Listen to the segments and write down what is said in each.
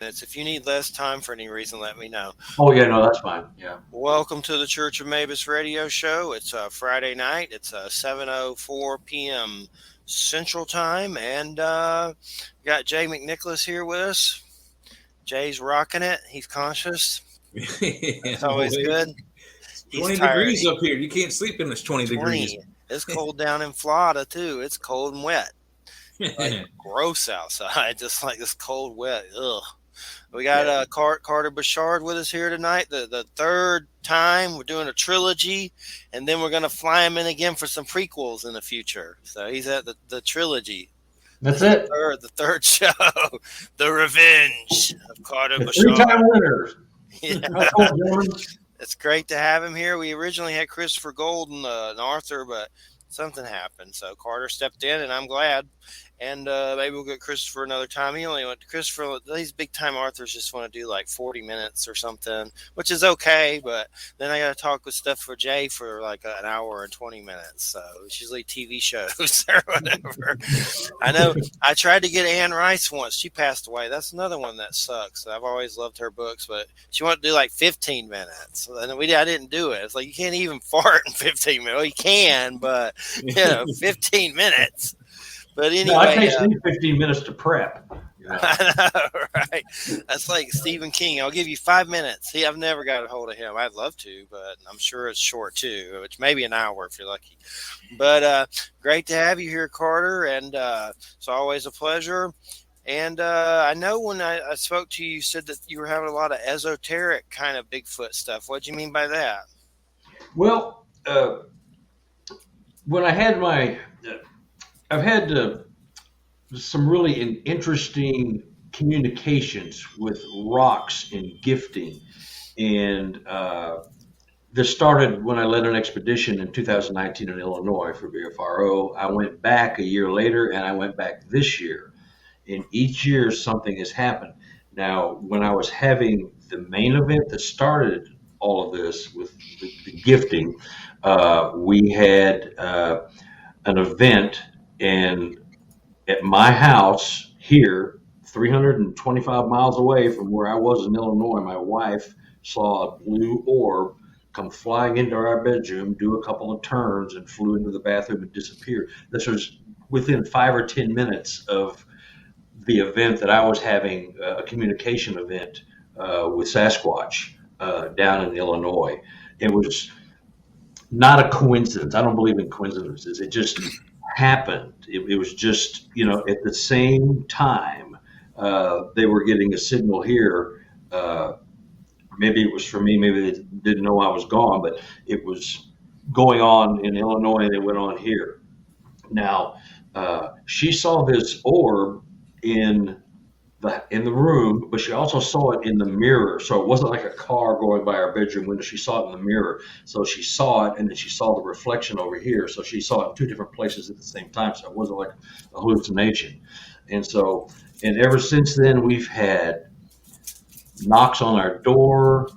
If you need less time for any reason, let me know. Oh, yeah, no, that's fine. Yeah. Welcome to the Church of Mabus radio show. It's Friday night. It's 7:04 p.m. Central Time, and got Jay McNicholas here with us. Jay's rocking it. He's conscious. It's always good. 20 degrees up here. You can't sleep in this 20 degrees. It's cold down in Florida, too. It's cold and wet. Like, gross outside. Just like this cold, wet. Ugh. We got Carter Buschardt with us here tonight. The third time we're doing a trilogy, and then we're going to fly him in again for some prequels in the future. So he's at the trilogy. That's it. The third show, The Revenge of Carter Buschardt. Three-time winners. Yeah. It's great to have him here. We originally had Christopher Golden and Arthur, but something happened. So Carter stepped in, and I'm glad. And maybe we'll get Christopher another time. He only went to Christopher. These big time Arthurs just want to do like 40 minutes or something, which is okay. But then I got to talk with stuff for Jay for like an hour and 20 minutes. So it's usually TV shows or whatever. I know I tried to get Anne Rice once. She passed away. That's another one that sucks. I've always loved her books, but she wanted to do like 15 minutes. And I didn't do it. It's like you can't even fart in 15 minutes. Well, you can, but 15 minutes. But anyway, no, it takes me 15 minutes to prep. I know, right? That's like Stephen King. I'll give you 5 minutes. See, I've never got a hold of him. I'd love to, but I'm sure it's short too, which maybe an hour if you're lucky. But great to have you here, Carter, and it's always a pleasure. And I know when I spoke to you, you said that you were having a lot of esoteric kind of Bigfoot stuff. What do you mean by that? Well, when I had I've had some really interesting communications with rocks and gifting. And this started when I led an expedition in 2019 in Illinois for BFRO. I went back a year later, and I went back this year. And each year something has happened. Now, when I was having the main event that started all of this with the gifting, we had an event. And at my house here, 325 miles away from where I was in Illinois, my wife saw a blue orb come flying into our bedroom, do a couple of turns, and flew into the bathroom and disappeared. This was within 5 or 10 minutes of the event that I was having, a communication event with Sasquatch down in Illinois. It was not a coincidence. I don't believe in coincidences. It just happened. It was just, at the same time, they were getting a signal here. Maybe it was for me, maybe they didn't know I was gone, but it was going on in Illinois and it went on here. Now, she saw this orb in the room, but she also saw it in the mirror. So it wasn't like a car going by our bedroom window. She saw it in the mirror. So she saw it, and then she saw the reflection over here. So she saw it in two different places at the same time. So it wasn't like a hallucination. And ever since then, we've had knocks on our door,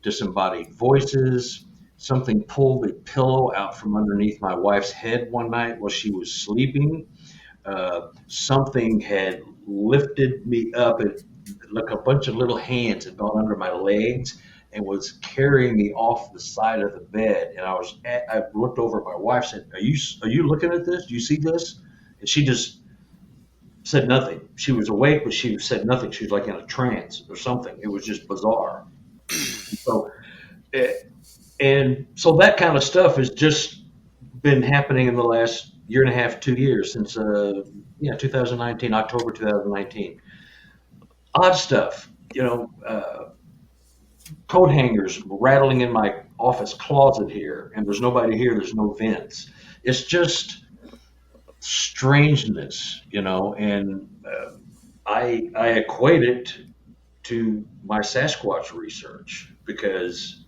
disembodied voices. Something pulled a pillow out from underneath my wife's head one night while she was sleeping. Something had lifted me up, and like a bunch of little hands had gone under my legs and was carrying me off the side of the bed. And I looked over at my wife, said, are you looking at this? Do you see this? And she just said nothing. She was awake, but she said nothing. She was like in a trance or something. It was just bizarre. So that kind of stuff has just been happening in the last year and a half, 2 years, since 2019, October 2019. Odd stuff, coat hangers rattling in my office closet here, and there's nobody here, there's no vents. It's just strangeness, and I equate it to my Sasquatch research, because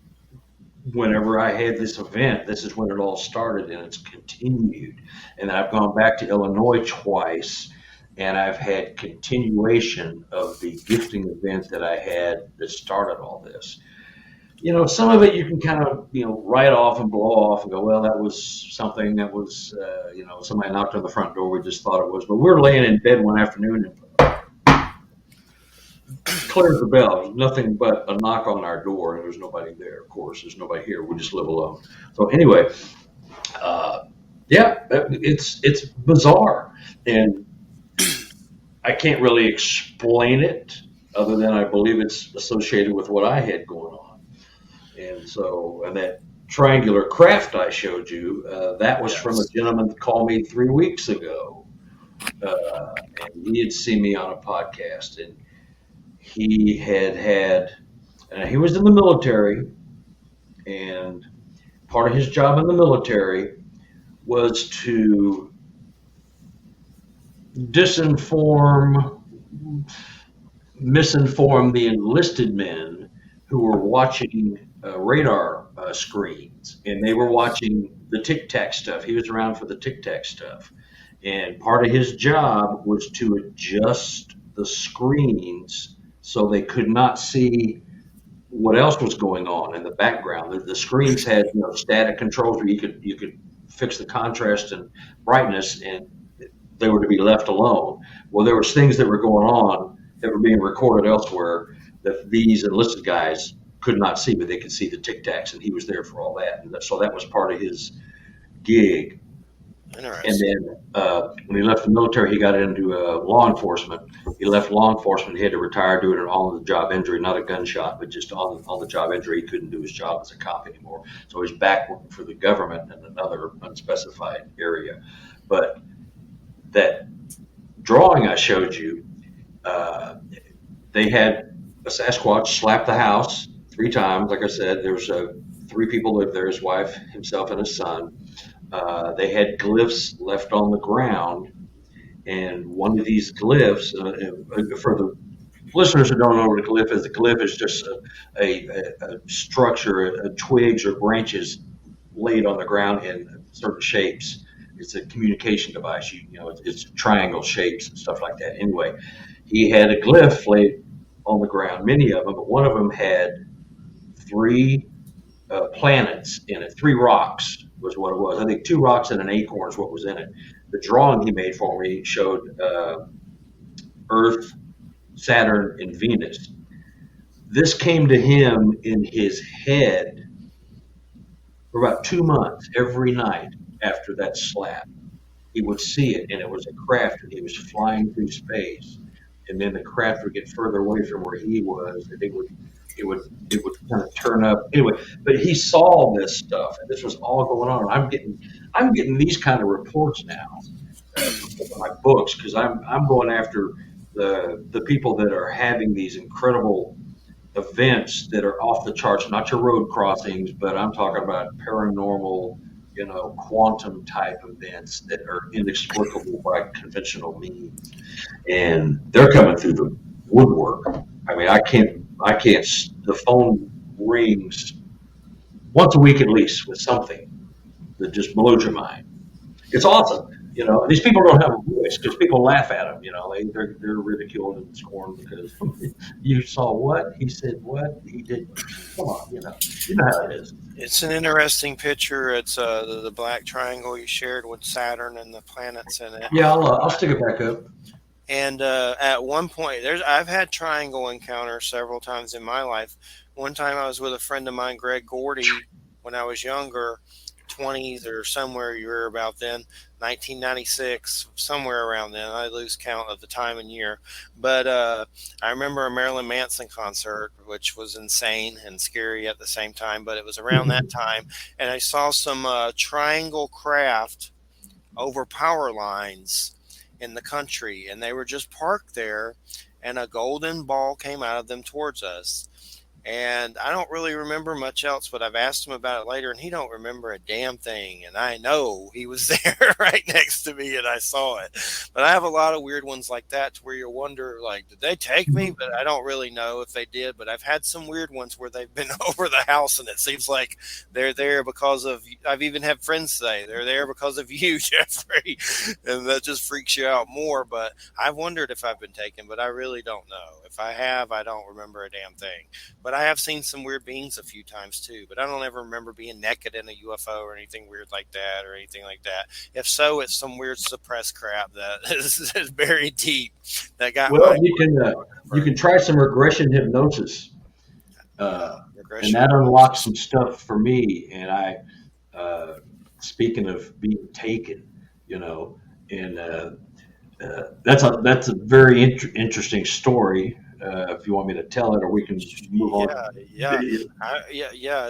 whenever I had this event, this is when it all started, and it's continued. And I've gone back to Illinois twice, and I've had continuation of the gifting event that I had that started all this. Some of it you can kind of, write off and blow off and go, well, that was something that was, somebody knocked on the front door. We just thought it was. But we're laying in bed one afternoon, and clears the bell. Nothing but a knock on our door, and there's nobody there. Of course, there's nobody here. We just live alone. So anyway, uh, yeah, it's bizarre, and I can't really explain it other than I believe it's associated with what I had going on. And so, and that triangular craft I showed you, that was from a gentleman that called me 3 weeks ago. And he had seen me on a podcast, and he he was in the military, and part of his job in the military was to disinform, misinform the enlisted men who were watching radar screens, and they were watching the Tic Tac stuff. He was around for the Tic Tac stuff, and part of his job was to adjust the screens so they could not see what else was going on in the background. The screens had static controls where you could fix the contrast and brightness, and they were to be left alone. Well, there was things that were going on that were being recorded elsewhere that these enlisted guys could not see, but they could see the Tic Tacs, and he was there for all that. And so that was part of his gig. And then when he left the military, he got into law enforcement. He left law enforcement. He had to retire doing an on-the-job injury, not a gunshot, but just on-the-job injury. He couldn't do his job as a cop anymore. So he's back working for the government in another unspecified area. But that drawing I showed you, they had a Sasquatch slap the house 3 times. Like I said, there's 3 people lived there, his wife, himself, and his son. They had glyphs left on the ground, and one of these glyphs, for the listeners who don't know what a glyph is just a structure, twigs or branches laid on the ground in certain shapes. It's a communication device. It's triangle shapes and stuff like that. Anyway, he had a glyph laid on the ground, many of them, but one of them had 3 planets in it, 3 rocks was what it was. I think 2 rocks and an acorn is what was in it. The drawing he made for me showed Earth, Saturn, and Venus. This came to him in his head for about 2 months every night after that slap. He would see it, and it was a craft, and he was flying through space. And then the craft would get further away from where he was, and it would kind of turn up anyway. But he saw this stuff, and this was all going on. I'm getting these kind of reports now for my books, because I'm going after the people that are having these incredible events that are off the charts, not your road crossings, but I'm talking about paranormal, quantum type events that are inexplicable by conventional means, and they're coming through the woodwork. I mean, I can't. The phone rings once a week at least with something that just blows your mind. It's awesome. These people don't have a voice because people laugh at them. They're ridiculed and scorned because you saw what he said, what he did. Come on, you know how it is. It's an interesting picture. It's the black triangle you shared with Saturn and the planets in it. Yeah, I'll stick it back up. And at one point, I've had triangle encounters several times in my life. One time I was with a friend of mine, Greg Gordy, when I was younger, 20s or somewhere you were about then, 1996, somewhere around then. I lose count of the time and year. But I remember a Marilyn Manson concert, which was insane and scary at the same time, but it was around that time. And I saw some triangle craft over power lines in the country, and they were just parked there, and a golden ball came out of them towards us. And I don't really remember much else, but I've asked him about it later, and he don't remember a damn thing. And I know he was there right next to me, and I saw it. But I have a lot of weird ones like that to where you wonder, like, did they take me? But I don't really know if they did. But I've had some weird ones where they've been over the house, and it seems like they're there because of, I've even had friends say, they're there because of you, Jeffrey. And that just freaks you out more. But I've wondered if I've been taken, but I really don't know. If I have, I don't remember a damn thing. But I have seen some weird beings a few times too. But I don't ever remember being naked in a UFO or anything weird like that or anything like that. If so, it's some weird suppressed crap that is buried deep that got Well, my. you can try some regression hypnosis, and Regression that unlocks hypnosis. some stuff for me. And speaking of being taken, you know, and that's a very interesting story. If you want me to tell it, or we can move on. Yeah. Is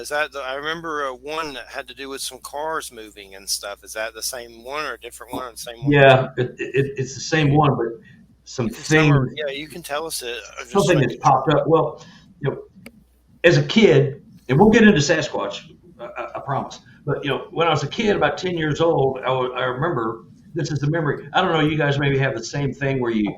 that I remember one that had to do with some cars moving and stuff. Is that the same one or a different one? Or the same one? Yeah, it's the same one, but You can tell us it. something that's popped up. Well, you know, as a kid, and we'll get into Sasquatch, I promise. But when I was a kid, about 10 years old, I remember, this is the memory. I don't know, you guys maybe have the same thing where you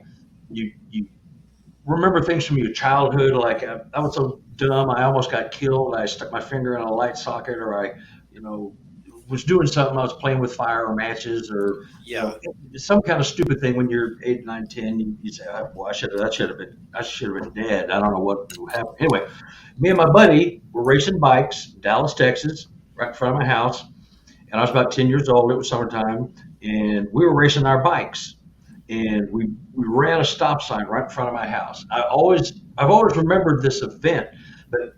remember things from your childhood, like I was so dumb, I almost got killed. I stuck my finger in a light socket, or I, was doing something. I was playing with fire or matches, or some kind of stupid thing. When you're 8, 9, 10, you say, oh, "Well, I should have been dead." I don't know what happened. Anyway, me and my buddy were racing bikes, Dallas, Texas, right in front of my house, and I was about 10 years old. It was summertime, and we were racing our bikes, and we ran a stop sign right in front of my house. I've always remembered this event, but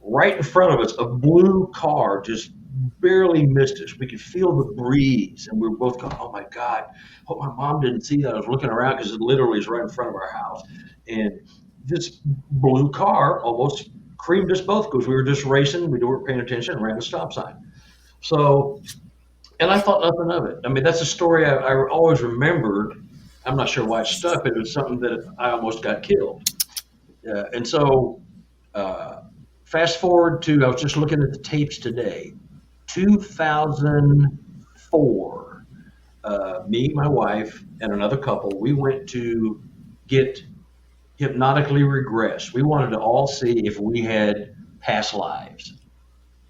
right in front of us, a blue car just barely missed us. We could feel the breeze, and we were both going, "Oh my God, hope my mom didn't see that." I was looking around because it literally is right in front of our house, and this blue car almost creamed us both because we were just racing. We weren't paying attention and ran a stop sign. So, and I thought nothing of it. I mean, that's a story I always remembered. I'm not sure why it stuck, but it was something that I almost got killed. And so, fast forward to, I was just looking at the tapes today, 2004. Me, my wife, and another couple, we went to get hypnotically regressed. We wanted to all see if we had past lives.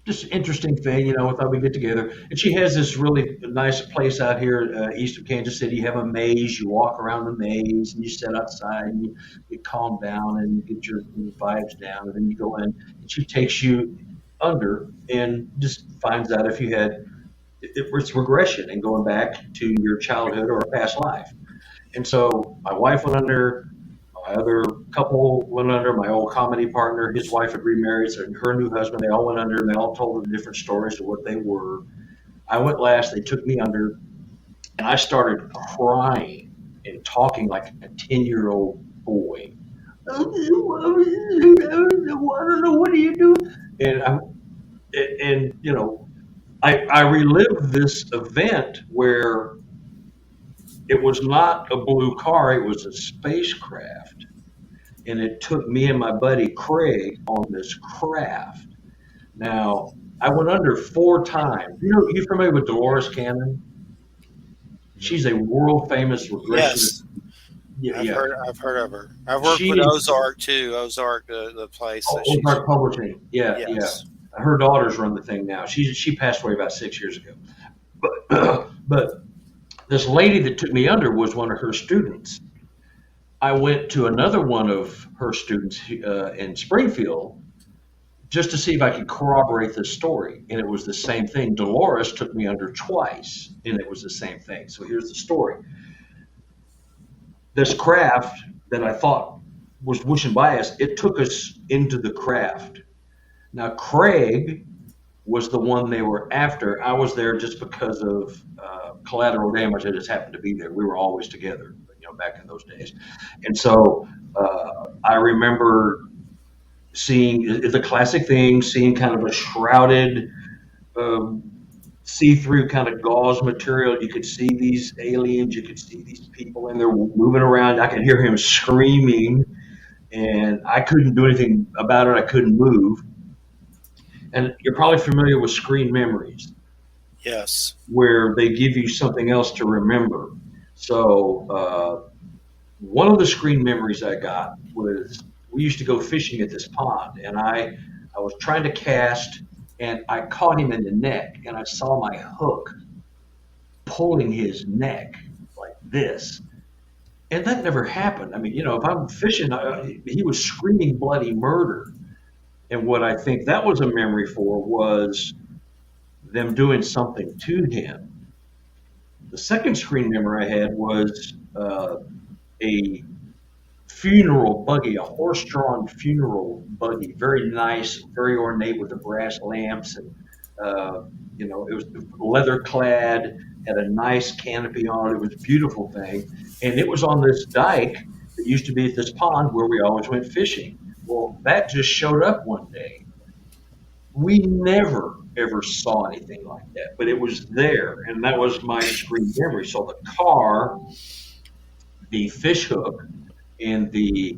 Just an interesting thing, we thought we'd get together. And she has this really nice place out here east of Kansas City. You have a maze. You walk around the maze, and you sit outside, and you get calmed down and get your vibes down. And then you go in, and she takes you under and just finds out if you had, it's regression and going back to your childhood or a past life. And so my wife went under. My other couple went under. My old comedy partner, his wife had remarried, so her new husband, they all went under, and they all told the different stories of what they were. I went last. They took me under, and I started crying and talking like a 10-year-old boy. I don't know, what do you do? And I relived this event where it was not a blue car, it was a spacecraft. And it took me and my buddy Craig on this craft. Now, I went under 4 times. You familiar with Dolores Cannon? She's a world famous regressionist. Yes. I've heard of her. I've worked with Ozark too. Ozark, the place. Ozark Publishing. Yeah. Her daughters run the thing now. She passed away about 6 years ago. But this lady that took me under was one of her students. I went to another one of her students in Springfield just to see if I could corroborate this story. And it was the same thing. Dolores took me under twice, and it was the same thing. So here's the story. This craft that I thought was whooshing by us, it took us into the craft. Now, Craig was the one they were after. I was there just because of collateral damage. I just happened to be there. We were always together, back in those days. And so I remember seeing the classic thing, seeing kind of a shrouded, see-through kind of gauze material. You could see these aliens. You could see these people, and they're moving around. I could hear him screaming, and I couldn't do anything about it. I couldn't move. And you're probably familiar with screen memories. Yes. Where they give you something else to remember. So one of the screen memories I got was we used to go fishing at this pond, and I was trying to cast, and I caught him in the neck, and I saw my hook pulling his neck like this. And that never happened. I mean, if I'm fishing, he was screaming bloody murder. And what I think that was a memory for was them doing something to him. The second screen memory I had was a funeral buggy, a horse-drawn funeral buggy, very nice, very ornate with the brass lamps, and it was leather clad, had a nice canopy on it. It was a beautiful thing, and it was on this dike that used to be at this pond where we always went fishing. Well, that just showed up one day. We never ever saw anything like that, but it was there, and that was my screen memory. So the car, the fish hook, and the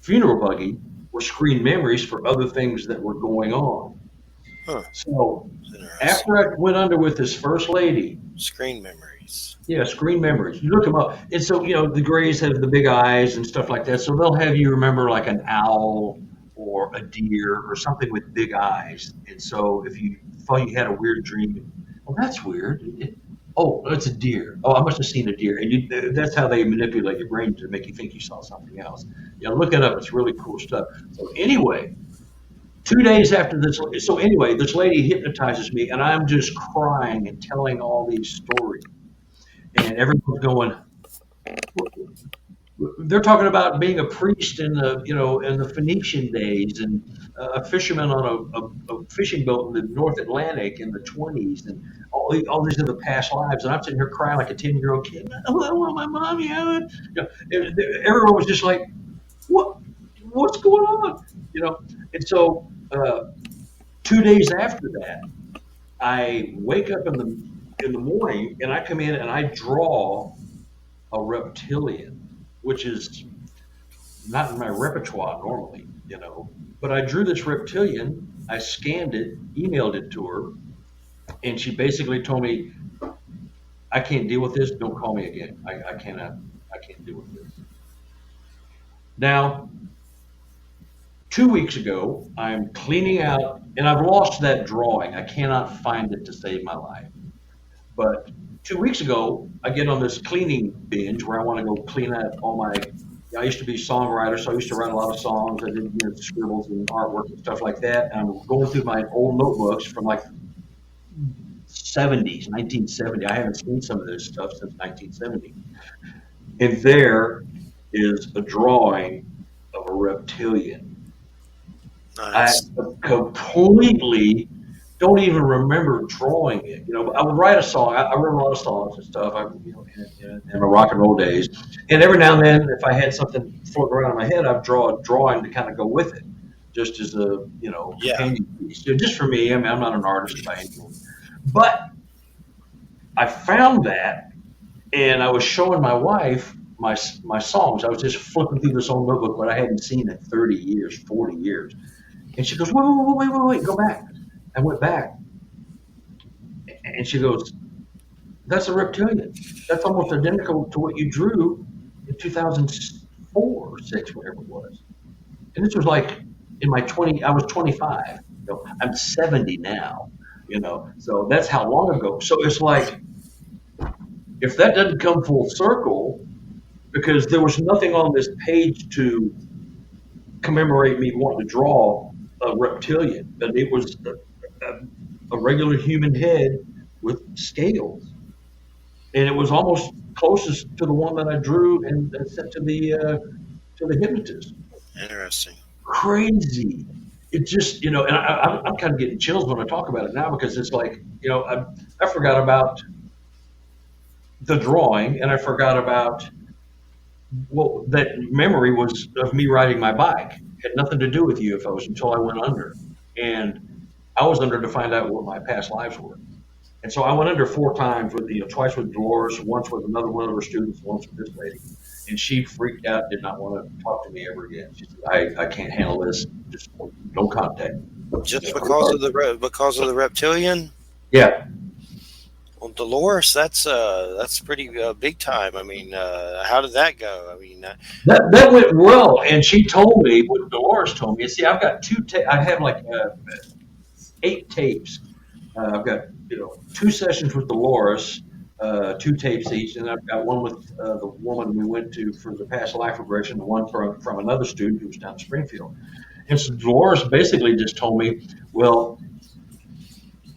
funeral buggy were screen memories for other things that were going on. Huh. So after I went under with this first lady, screen memories. Yeah, screen memories. You look them up, and so the Greys have the big eyes and stuff like that. So they'll have you remember like an owl or a deer or something with big eyes. And so if you thought you had a weird dream, well, that's weird. Oh, it's a deer. Oh, I must have seen a deer. And that's how they manipulate your brain to make you think you saw something else. Look it up. It's really cool stuff. So anyway, 2 days after this, this lady hypnotizes me, and I'm just crying and telling all these stories. And everyone's going, they're talking about being a priest in the Phoenician days, and a fisherman on a fishing boat in the North Atlantic in the 20s, and all these are the past lives. And I'm sitting here crying like a 10-year-old kid. Oh, I want my mommy. Everyone was just like, what's going on? And so 2 days after that, I wake up in the morning, and I come in and I draw a reptilian, which is not in my repertoire normally, but I drew this reptilian. I scanned it, emailed it to her, and she basically told me, I can't deal with this. Don't call me again. I can't deal with this. Now, 2 weeks ago, I'm cleaning out, and I've lost that drawing. I cannot find it to save my life. But 2 weeks ago, I get on this cleaning binge where I want to go clean out all my. I used to be a songwriter, so I used to write a lot of songs. I did scribbles and artwork and stuff like that. And I'm going through my old notebooks from like 70s, 1970. I haven't seen some of this stuff since 1970. And there is a drawing of a reptilian. Nice. I completely don't even remember drawing it. I would write a song. I wrote a lot of songs and stuff. In my rock and roll days, and every now and then, if I had something floating around in my head, I'd draw a drawing to kind of go with it, just as a companion piece. Just for me. I mean, I'm not an artist by any means, but I found that, and I was showing my wife my songs. I was just flipping through this old notebook, what I hadn't seen in 30 years, 40 years, and she goes, "Wait, go back." I went back, and she goes, "That's a reptilian. That's almost identical to what you drew in 2004 or 6, whatever it was." And this was like in my 20. I was 25. I'm 70 now. So that's how long ago. So it's like, if that doesn't come full circle, because there was nothing on this page to commemorate me wanting to draw a reptilian, but it was a regular human head with scales, and it was almost closest to the one that I drew and sent to the hypnotist. Interesting. Crazy. It just and I'm kind of getting chills when I talk about it now, because it's like I forgot about the drawing, and I forgot about that memory was of me riding my bike. It had nothing to do with UFOs until I went under, and I was under to find out what my past lives were. And so I went under 4 times twice with Dolores, once with another one of her students, once with this lady. And she freaked out, did not want to talk to me ever again. She said, I can't handle this. Just don't contact me. Just because of the reptilian? Yeah. Well, Dolores, that's pretty big time. I mean, how did that go? I mean, that went well. And she told me what Dolores told me. See, I've got 2 I have like 8 tapes. I've got 2 sessions with Dolores, 2 tapes each, and I've got one with the woman we went to for the past life regression, and one from another student who was down in Springfield. And so Dolores basically just told me, well,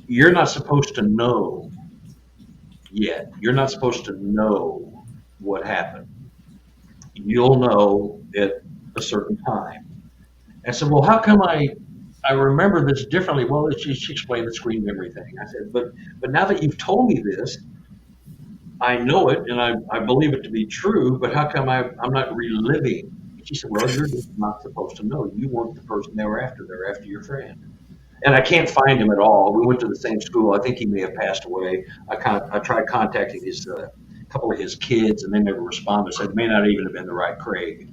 you're not supposed to know yet. You're not supposed to know what happened. You'll know at a certain time. I said, well, how come I remember this differently? Well, she explained the screen memory thing. I said, but now that you've told me this, I know it and I believe it to be true, but how come I'm not reliving? She said, well, you're just not supposed to know. You weren't the person they were after. They're after your friend. And I can't find him at all. We went to the same school. I think he may have passed away. I tried contacting his couple of his kids, and they never responded. So it may not even have been the right Craig,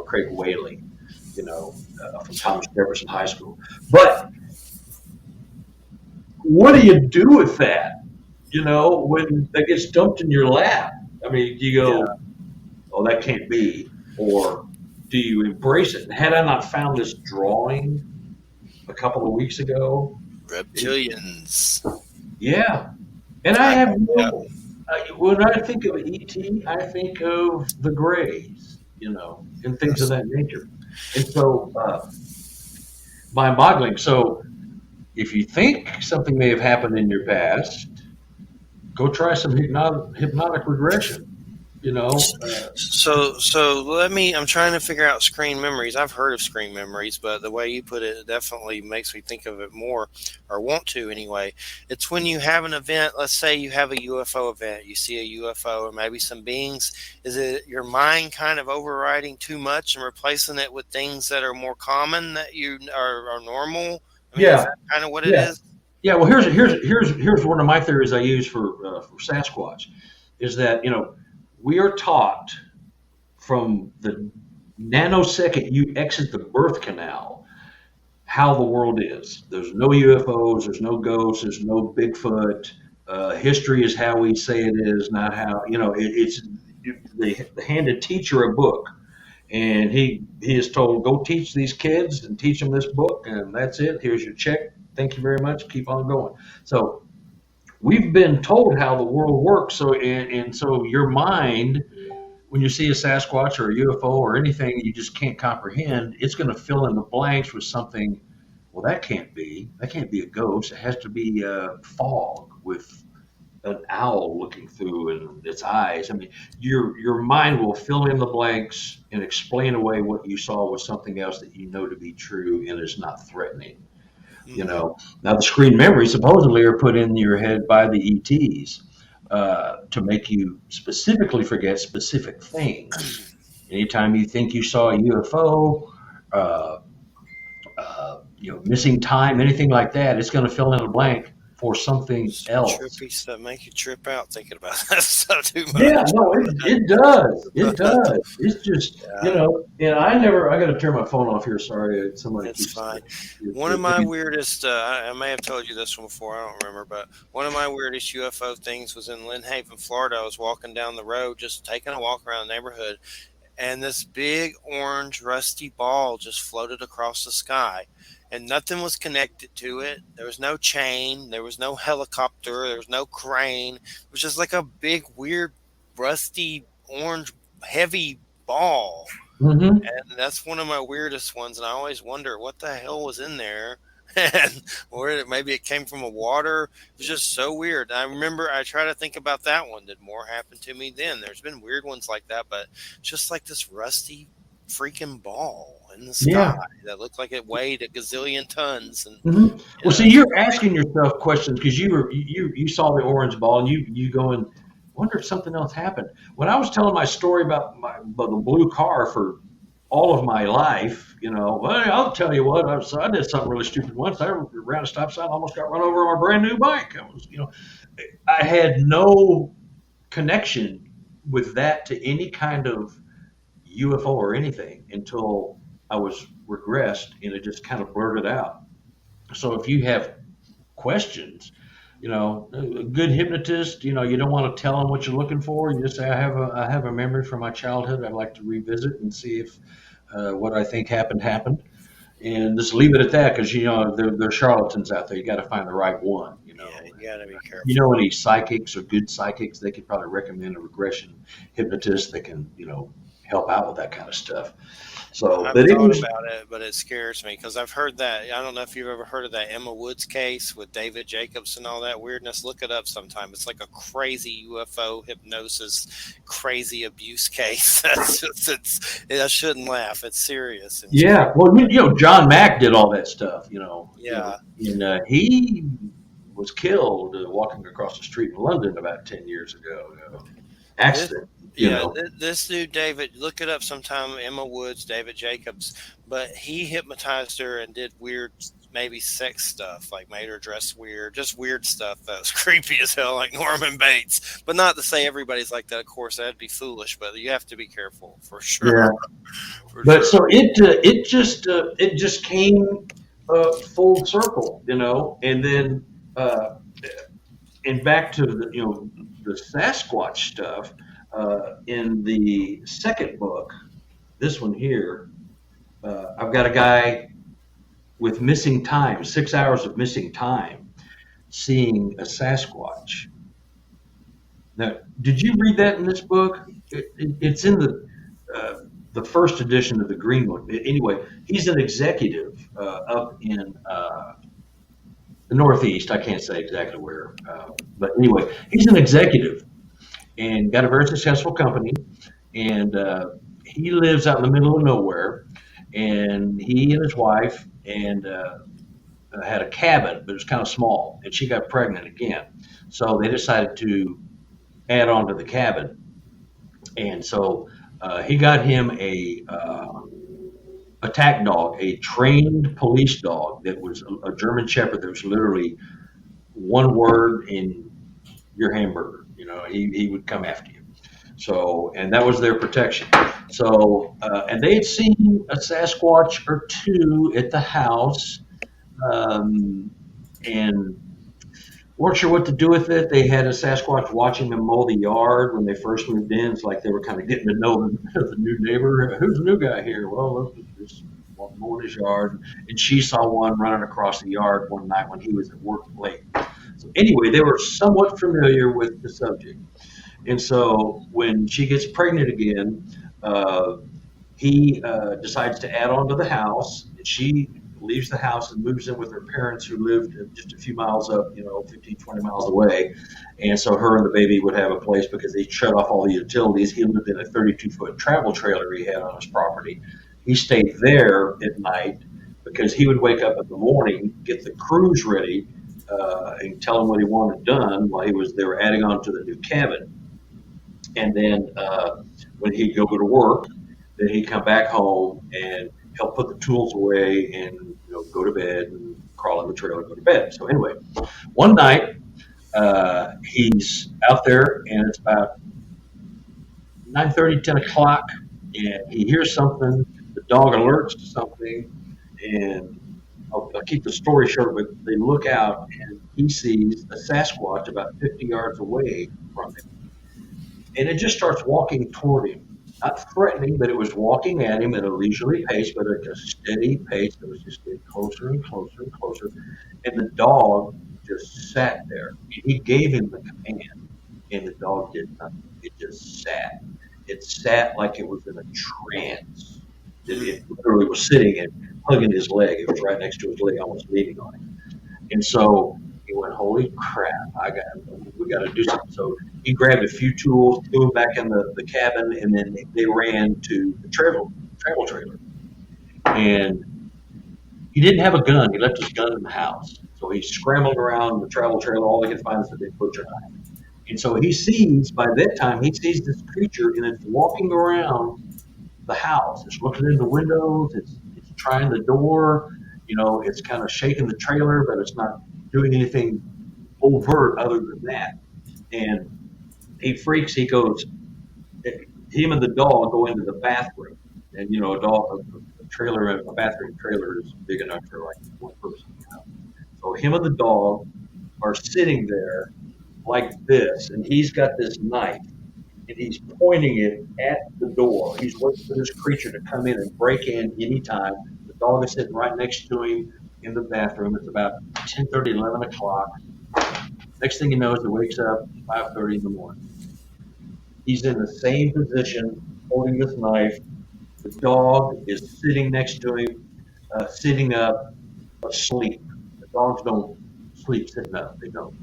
Craig Whaley, from Thomas Jefferson High School. But what do you do with that? When that gets dumped in your lap? I mean, you go, oh, that can't be, or do you embrace it? Had I not found this drawing a couple of weeks ago, reptilians. Yeah, and I have when I think of ET, I think of the Greys, and things of that nature. And so, mind-boggling. So, if you think something may have happened in your past, go try some hypnotic regression. So I'm trying to figure out screen memories. I've heard of screen memories, but the way you put it definitely makes me think of it more, or want to anyway. It's when you have an event. Let's say you have a UFO event. You see a UFO or maybe some beings. Is it your mind kind of overriding too much and replacing it with things that are more common that you are normal? I mean, is that kind of what it is? Yeah. Well, here's one of my theories I use for Sasquatch, is that we are taught from the nanosecond you exit the birth canal how the world is. There's no UFOs, there's no ghosts, there's no Bigfoot. History is how we say it is, not how, they handed teacher a book, and he is told, go teach these kids and teach them this book, and that's it. Here's your check. Thank you very much. Keep on going. So we've been told how the world works. So, and so your mind, when you see a Sasquatch or a UFO or anything you just can't comprehend, it's going to fill in the blanks with something. Well, that can't be a ghost. It has to be fog with an owl looking through in its eyes. I mean, your mind will fill in the blanks and explain away what you saw with something else that you know to be true and is not threatening. Now the screen memories supposedly are put in your head by the ETs to make you specifically forget specific things. Anytime you think you saw a UFO, missing time, anything like that, it's going to fill in a blank for something else. Trippy stuff make you trip out thinking about that stuff too much. Yeah, no, it does. It does. It's just, and I got to turn my phone off here. Sorry, somebody. It's fine. One of my weirdest, I may have told you this one before, I don't remember, but one of my weirdest UFO things was in Lynn Haven, Florida. I was walking down the road, just taking a walk around the neighborhood, and this big orange rusty ball just floated across the sky. And nothing was connected to it. There was no chain. There was no helicopter. There was no crane. It was just like a big, weird, rusty, orange, heavy ball. Mm-hmm. And that's one of my weirdest ones. And I always wonder what the hell was in there. And maybe it came from a water. It was just so weird. I remember I try to think about that one. Did more happen to me then? There's been weird ones like that, but just like this rusty freaking ball in the sky that looked like it weighed a gazillion tons. And well, see, you're asking yourself questions because you saw the orange ball and you going, wonder if something else happened. When I was telling my story about the blue car for all of my life, well, I'll tell you what, I did something really stupid once. I ran a stop sign, almost got run over on my brand new bike. I had no connection with that to any kind of UFO or anything until I was regressed and it just kind of blurted out. So if you have questions, a good hypnotist, you don't want to tell them what you're looking for. You just say, I have a memory from my childhood I'd like to revisit and see if what I think happened. And just leave it at that because, there are charlatans out there. You got to find the right one, Yeah, you got to be careful. Any psychics or good psychics, they could probably recommend a regression hypnotist that can, help out with that kind of stuff. So, I've but it thought was, about it, but it scares me because I've heard that. I don't know if you've ever heard of that Emma Woods case with David Jacobs and all that weirdness. Look it up sometime. It's like a crazy UFO hypnosis, crazy abuse case. I shouldn't laugh. It's serious. And yeah. Well, John Mack did all that stuff. yeah. And he was killed walking across the street in London about 10 years ago. Accident. This dude David, look it up sometime. Emma Woods, David Jacobs, but he hypnotized her and did weird, maybe sex stuff, like made her dress weird, just weird stuff that was creepy as hell, like Norman Bates. But not to say everybody's like that. Of course, that'd be foolish, but you have to be careful for sure. Yeah. But so it just came full circle, and then and back to the Sasquatch stuff. In the second book, this one here, I've got a guy with missing time, 6 hours of missing time, seeing a Sasquatch. Now, did you read that in this book? It's in the first edition of the Green Book. Anyway, he's an executive up in the Northeast. I can't say exactly where, but anyway, he's an executive and got a very successful company, and he lives out in the middle of nowhere, and he and his wife and had a cabin, but it was kind of small, and she got pregnant again, so they decided to add on to the cabin, and so he got him a attack dog, a trained police dog that was a German Shepherd that was literally one word in your hamburger. He would come after you. So, and that was their protection. So, and they had seen a Sasquatch or two at the house, and weren't sure what to do with it. They had a Sasquatch watching them mow the yard when they first moved in. It's like they were kind of getting to know the new neighbor. Who's the new guy here? Well, this mowing his yard. And she saw one running across the yard one night when he was at work late. So anyway, they were somewhat familiar with the subject. And so when she gets pregnant again, he decides to add on to the house. And she leaves the house and moves in with her parents who lived just a few miles up, 15, 20 miles away. And so her and the baby would have a place because they shut off all the utilities. He lived in a 32-foot travel trailer he had on his property. He stayed there at night because he would wake up in the morning, get the crews ready, and tell them what he wanted done while they were adding on to the new cabin. And then when he'd go to work, then he'd come back home and help put the tools away and go to bed and crawl in the trailer and go to bed. So anyway, one night he's out there and it's about 9:30, 10 o'clock, and he hears something. The dog alerts to something, and I'll keep the story short, but they look out and he sees a Sasquatch about 50 yards away from him. And it just starts walking toward him. Not threatening, but it was walking at him at a leisurely pace, but at a steady pace that was just getting closer and closer and closer. And the dog just sat there. He gave him the command, and the dog did nothing. It just sat. It sat like it was in a trance. It literally was sitting and hugging his leg. It was right next to his leg, almost leaning on him. And so he went, holy crap, we got to do something. So he grabbed a few tools, threw them back in the cabin, and then they ran to the travel trailer. And he didn't have a gun. He left his gun in the house. So he's scrambling around the travel trailer. All he can find is a big butcher knife. And so by that time, he sees this creature, and it's walking around the house. It's looking in the windows. It's trying the door. It's kind of shaking the trailer, but it's not doing anything overt other than that. And he freaks. He goes. Him and the dog go into the bathroom, and a bathroom trailer is big enough for like one person. So him and the dog are sitting there like this, and he's got this knife, and he's pointing it at the door. He's waiting for this creature to come in and break in anytime. The dog is sitting right next to him in the bathroom. It's about 10:30, 11 o'clock. Next thing he knows, he wakes up 5:30 in the morning. He's in the same position holding this knife. The dog is sitting next to him, sitting up, asleep. The dogs don't sleep sitting up. They don't.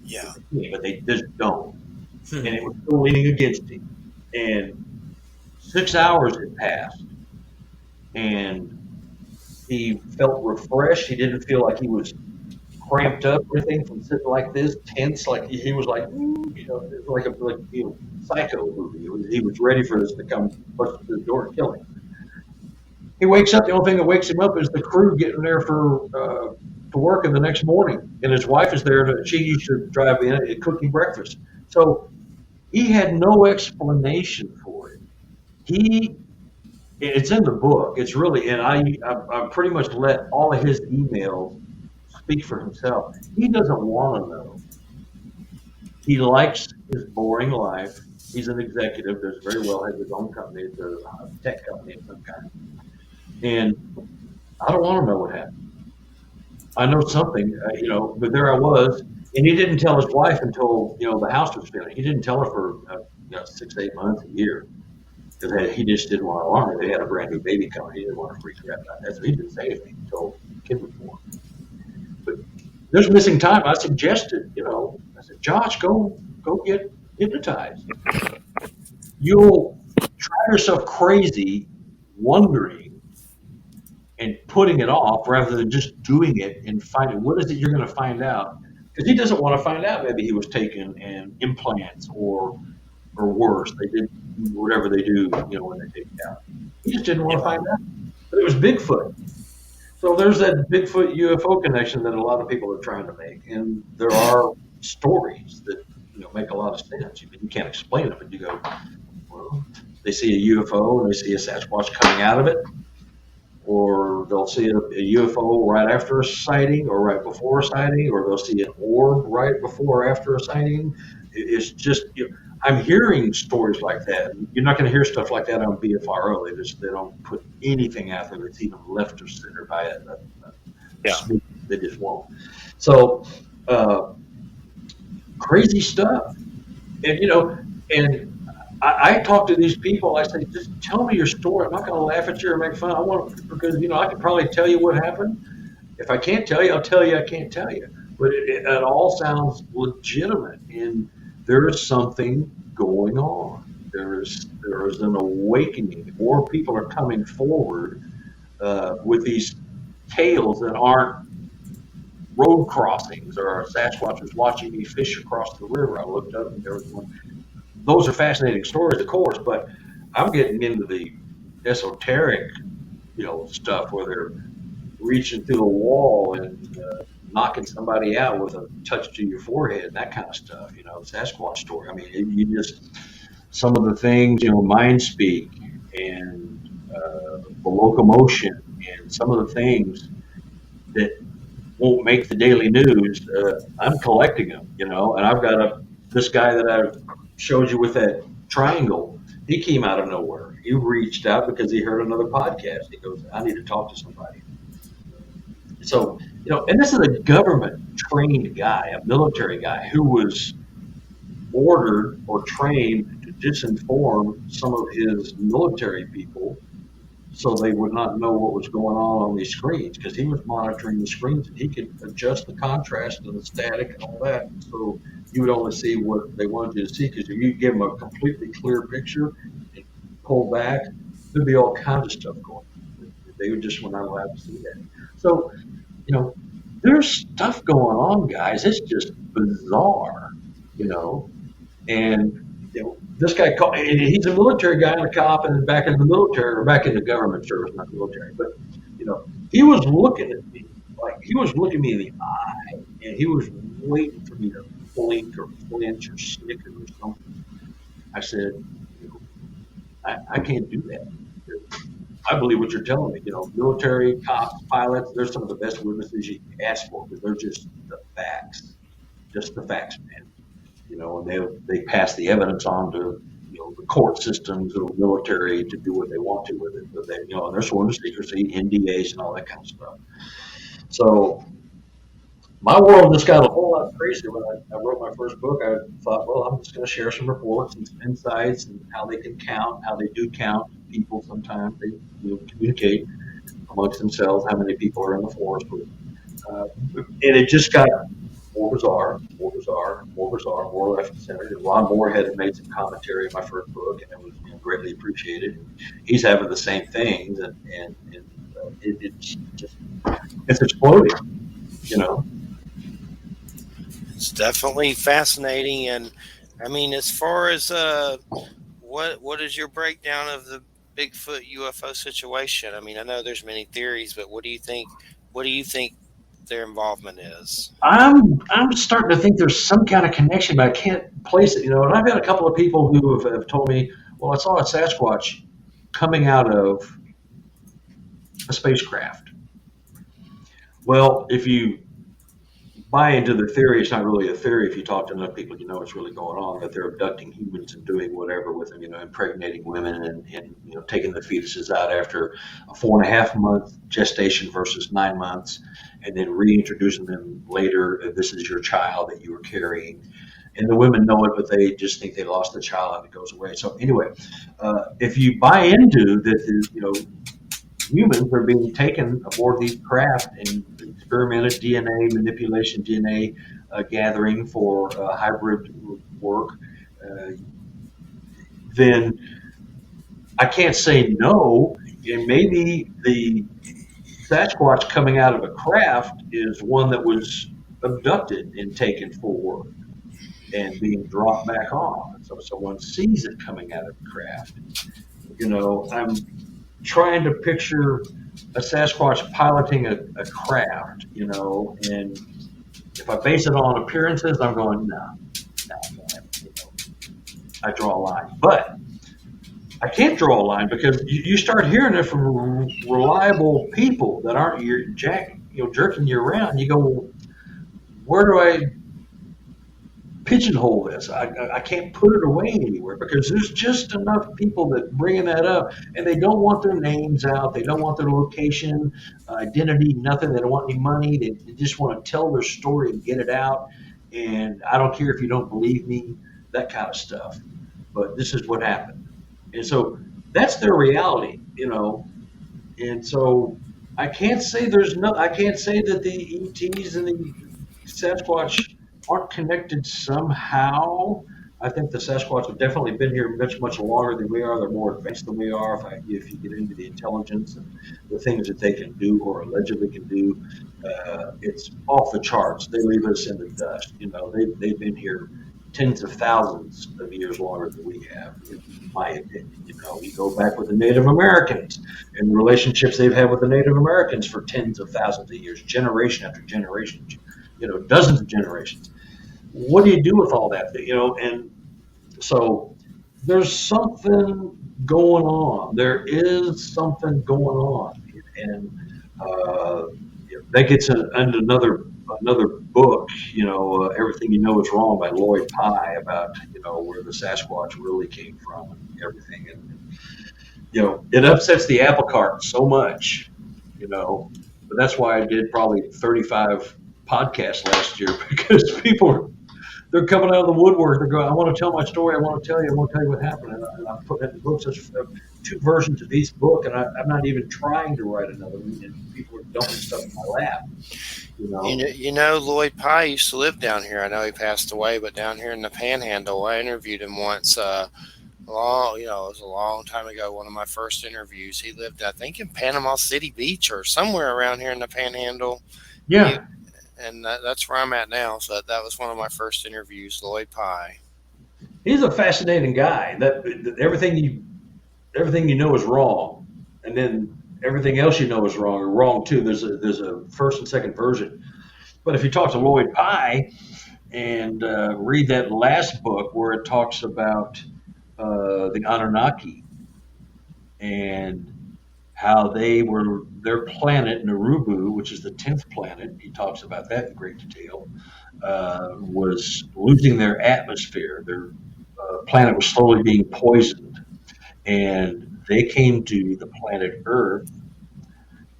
Yeah. But they just don't. Hmm. And it was still leaning against him. And 6 hours had passed, and he felt refreshed. He didn't feel like he was cramped up or anything from sitting like this, tense. Like he was like, it was like a psycho movie. He was ready for this to come bust through the door and kill him. He wakes up. The only thing that wakes him up is the crew getting there for work in the next morning, and his wife is there. She used to drive in and cook him breakfast. So he had no explanation for it. It's in the book. It's really, and I pretty much let all of his emails speak for himself. He doesn't want to know. He likes his boring life. He's an executive. Does very well. Has his own company. It's a tech company of some kind. And I don't want to know what happened. I know something, but there I was, and he didn't tell his wife until the house was finished. He didn't tell her for 6, 8 months, a year, because he just didn't want to alarm her. They had a brand new baby coming. He didn't want to freak her out about that, so he didn't say anything until the kid was born. But there's missing time. I suggested, I said, Josh, go get hypnotized. You'll drive yourself crazy wondering and putting it off rather than just doing it and finding what is it you're going to find out. Because he doesn't want to find out maybe he was taking implants or worse. They did whatever they do, when they take it out. He just didn't want to find out. But it was Bigfoot. So there's that Bigfoot UFO connection that a lot of people are trying to make. And there are stories that make a lot of sense. You can't explain it, but you go, well, they see a UFO and they see a Sasquatch coming out of it. Or they'll see a UFO right after a sighting or right before a sighting, or they'll see an orb right before or after a sighting. It's just, I'm hearing stories like that. You're not going to hear stuff like that on BFRO. They don't put anything out there that's even left or center by it. They just won't. So, crazy stuff. And I talk to these people. I say, just tell me your story. I'm not going to laugh at you or make fun. I want because I can probably tell you what happened. If I can't tell you, I'll tell you I can't tell you. But it all sounds legitimate, and there is something going on. There is an awakening, or people are coming forward with these tales that aren't road crossings or Sasquatch was watching me fish across the river. I looked up and there was one. Those are fascinating stories, of course, but I'm getting into the esoteric, stuff where they're reaching through a wall and knocking somebody out with a touch to your forehead and that kind of stuff. Sasquatch story. I mean, some of the things, mind speak and the locomotion and some of the things that won't make the daily news. I'm collecting them, and I've got this guy that I've showed you with that triangle. He came out of nowhere. He reached out because he heard another podcast. He goes, I need to talk to somebody. So, and this is a government trained guy, a military guy who was ordered or trained to disinform some of his military people so they would not know what was going on these screens, because he was monitoring the screens and he could adjust the contrast and the static and all that. So you would only see what they wanted you to see, because if you give them a completely clear picture and pull back, there'd be all kinds of stuff going on. They just were not allowed to see that. So, there's stuff going on, guys. It's just bizarre, and this guy, and he's a military guy and a cop, and back in the military, or back in the government service, not the military, but he was looking at me like he was looking me in the eye, and he was waiting for me to blink or flinch or snicker or something. I said, I can't do that. I believe what you're telling me. Military, cops, pilots, they're some of the best witnesses you can ask for, because they're just the facts, man. And they pass the evidence on to the court systems or military to do what they want to with it. But they, and they're sworn to secrecy, NDAs, and all that kind of stuff. So my world just got a whole lot crazier when I wrote my first book. I thought, well, I'm just going to share some reports and some insights and how they can count, how they do count people. Sometimes they communicate amongst themselves how many people are in the forest. And it just got more bizarre, more bizarre, more bizarre, more left and center. And Ron Moorhead had made some commentary in my first book, and it was greatly appreciated. He's having the same things, and it's just it's exploding, It's definitely fascinating, and I mean, as far as what is your breakdown of the Bigfoot UFO situation? I mean, I know there's many theories, but what do you think? What do you think their involvement is? I'm starting to think there's some kind of connection, but I can't place it. And I've had a couple of people who have told me, well, I saw a Sasquatch coming out of a spacecraft. Well, if you buy into the theory, it's not really a theory. If you talk to enough people, what's really going on, that they're abducting humans and doing whatever with them, impregnating women and taking the fetuses out after a 4.5 month gestation versus 9 months, and then reintroducing them later. This is your child that you were carrying. And the women know it, but they just think they lost the child and it goes away. So anyway, if you buy into that, humans are being taken aboard these craft and experimented DNA manipulation, DNA gathering for hybrid work, then I can't say no. And maybe the Sasquatch coming out of a craft is one that was abducted and taken for work and being dropped back on. So someone sees it coming out of a craft. I'm trying to picture a Sasquatch piloting a craft, and if I base it on appearances, I'm going, no, I draw a line. But I can't draw a line because you start hearing it from reliable people that aren't jerking you around. You go, well, where do I pigeonhole this? I can't put it away anywhere because there's just enough people that bringing that up, and they don't want their names out. They don't want their location, identity, nothing. They don't want any money. They just want to tell their story and get it out. And I don't care if you don't believe me, that kind of stuff. But this is what happened. And so that's their reality, And so I can't say I can't say that the ETs and the Sasquatch aren't connected somehow. I think the Sasquatch have definitely been here much, much longer than we are. They're more advanced than we are. If you get into the intelligence and the things that they can do or allegedly can do, it's off the charts. They leave us in the dust. They've been here tens of thousands of years longer than we have, in my opinion. You go back with the Native Americans and the relationships they've had with the Native Americans for tens of thousands of years, generation after generation, dozens of generations. What do you do with all that? And so there's something going on. There is something going on, and that gets into another book. Everything You Know Is Wrong by Lloyd Pye, about where the Sasquatch really came from and everything. And it upsets the apple cart so much, but that's why I did probably 35 podcasts last year, because they're coming out of the woodwork. They're going, I want to tell my story. I want to tell you what happened. And I'm putting it in books. There's 2 versions of each book, and I'm not even trying to write another one. And people are dumping stuff in my lap. Lloyd Pye used to live down here. I know he passed away, but down here in the Panhandle, I interviewed him once. It was a long time ago. One of my first interviews. He lived, I think, in Panama City Beach or somewhere around here in the Panhandle. Yeah. And that's where I'm at now. So that was one of my first interviews, Lloyd Pye. He's a fascinating guy. That everything you know is wrong, and then everything else you know is wrong or wrong too. There's a first and second version. But if you talk to Lloyd Pye and read that last book where it talks about the Anunnaki and how their planet, Narubu, which is the 10th planet, he talks about that in great detail, was losing their atmosphere. Their planet was slowly being poisoned. And they came to the planet Earth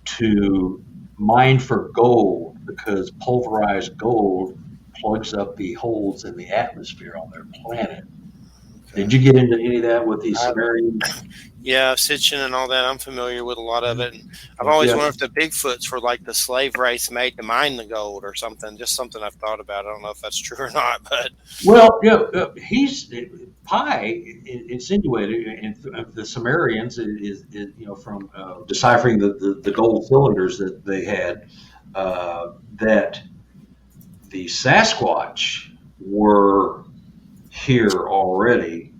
to mine for gold because pulverized gold plugs up the holes in the atmosphere on their planet. Did you get into any of that with the Sumerians? Yeah, Sitchin and all that. I'm familiar with a lot of it. And I've always wondered if the Bigfoots were like the slave race made to mine the gold or something. Just something I've thought about. I don't know if that's true or not, but well, Pi insinuated, and the Sumerians is from deciphering the gold cylinders that they had, that the Sasquatch were here already.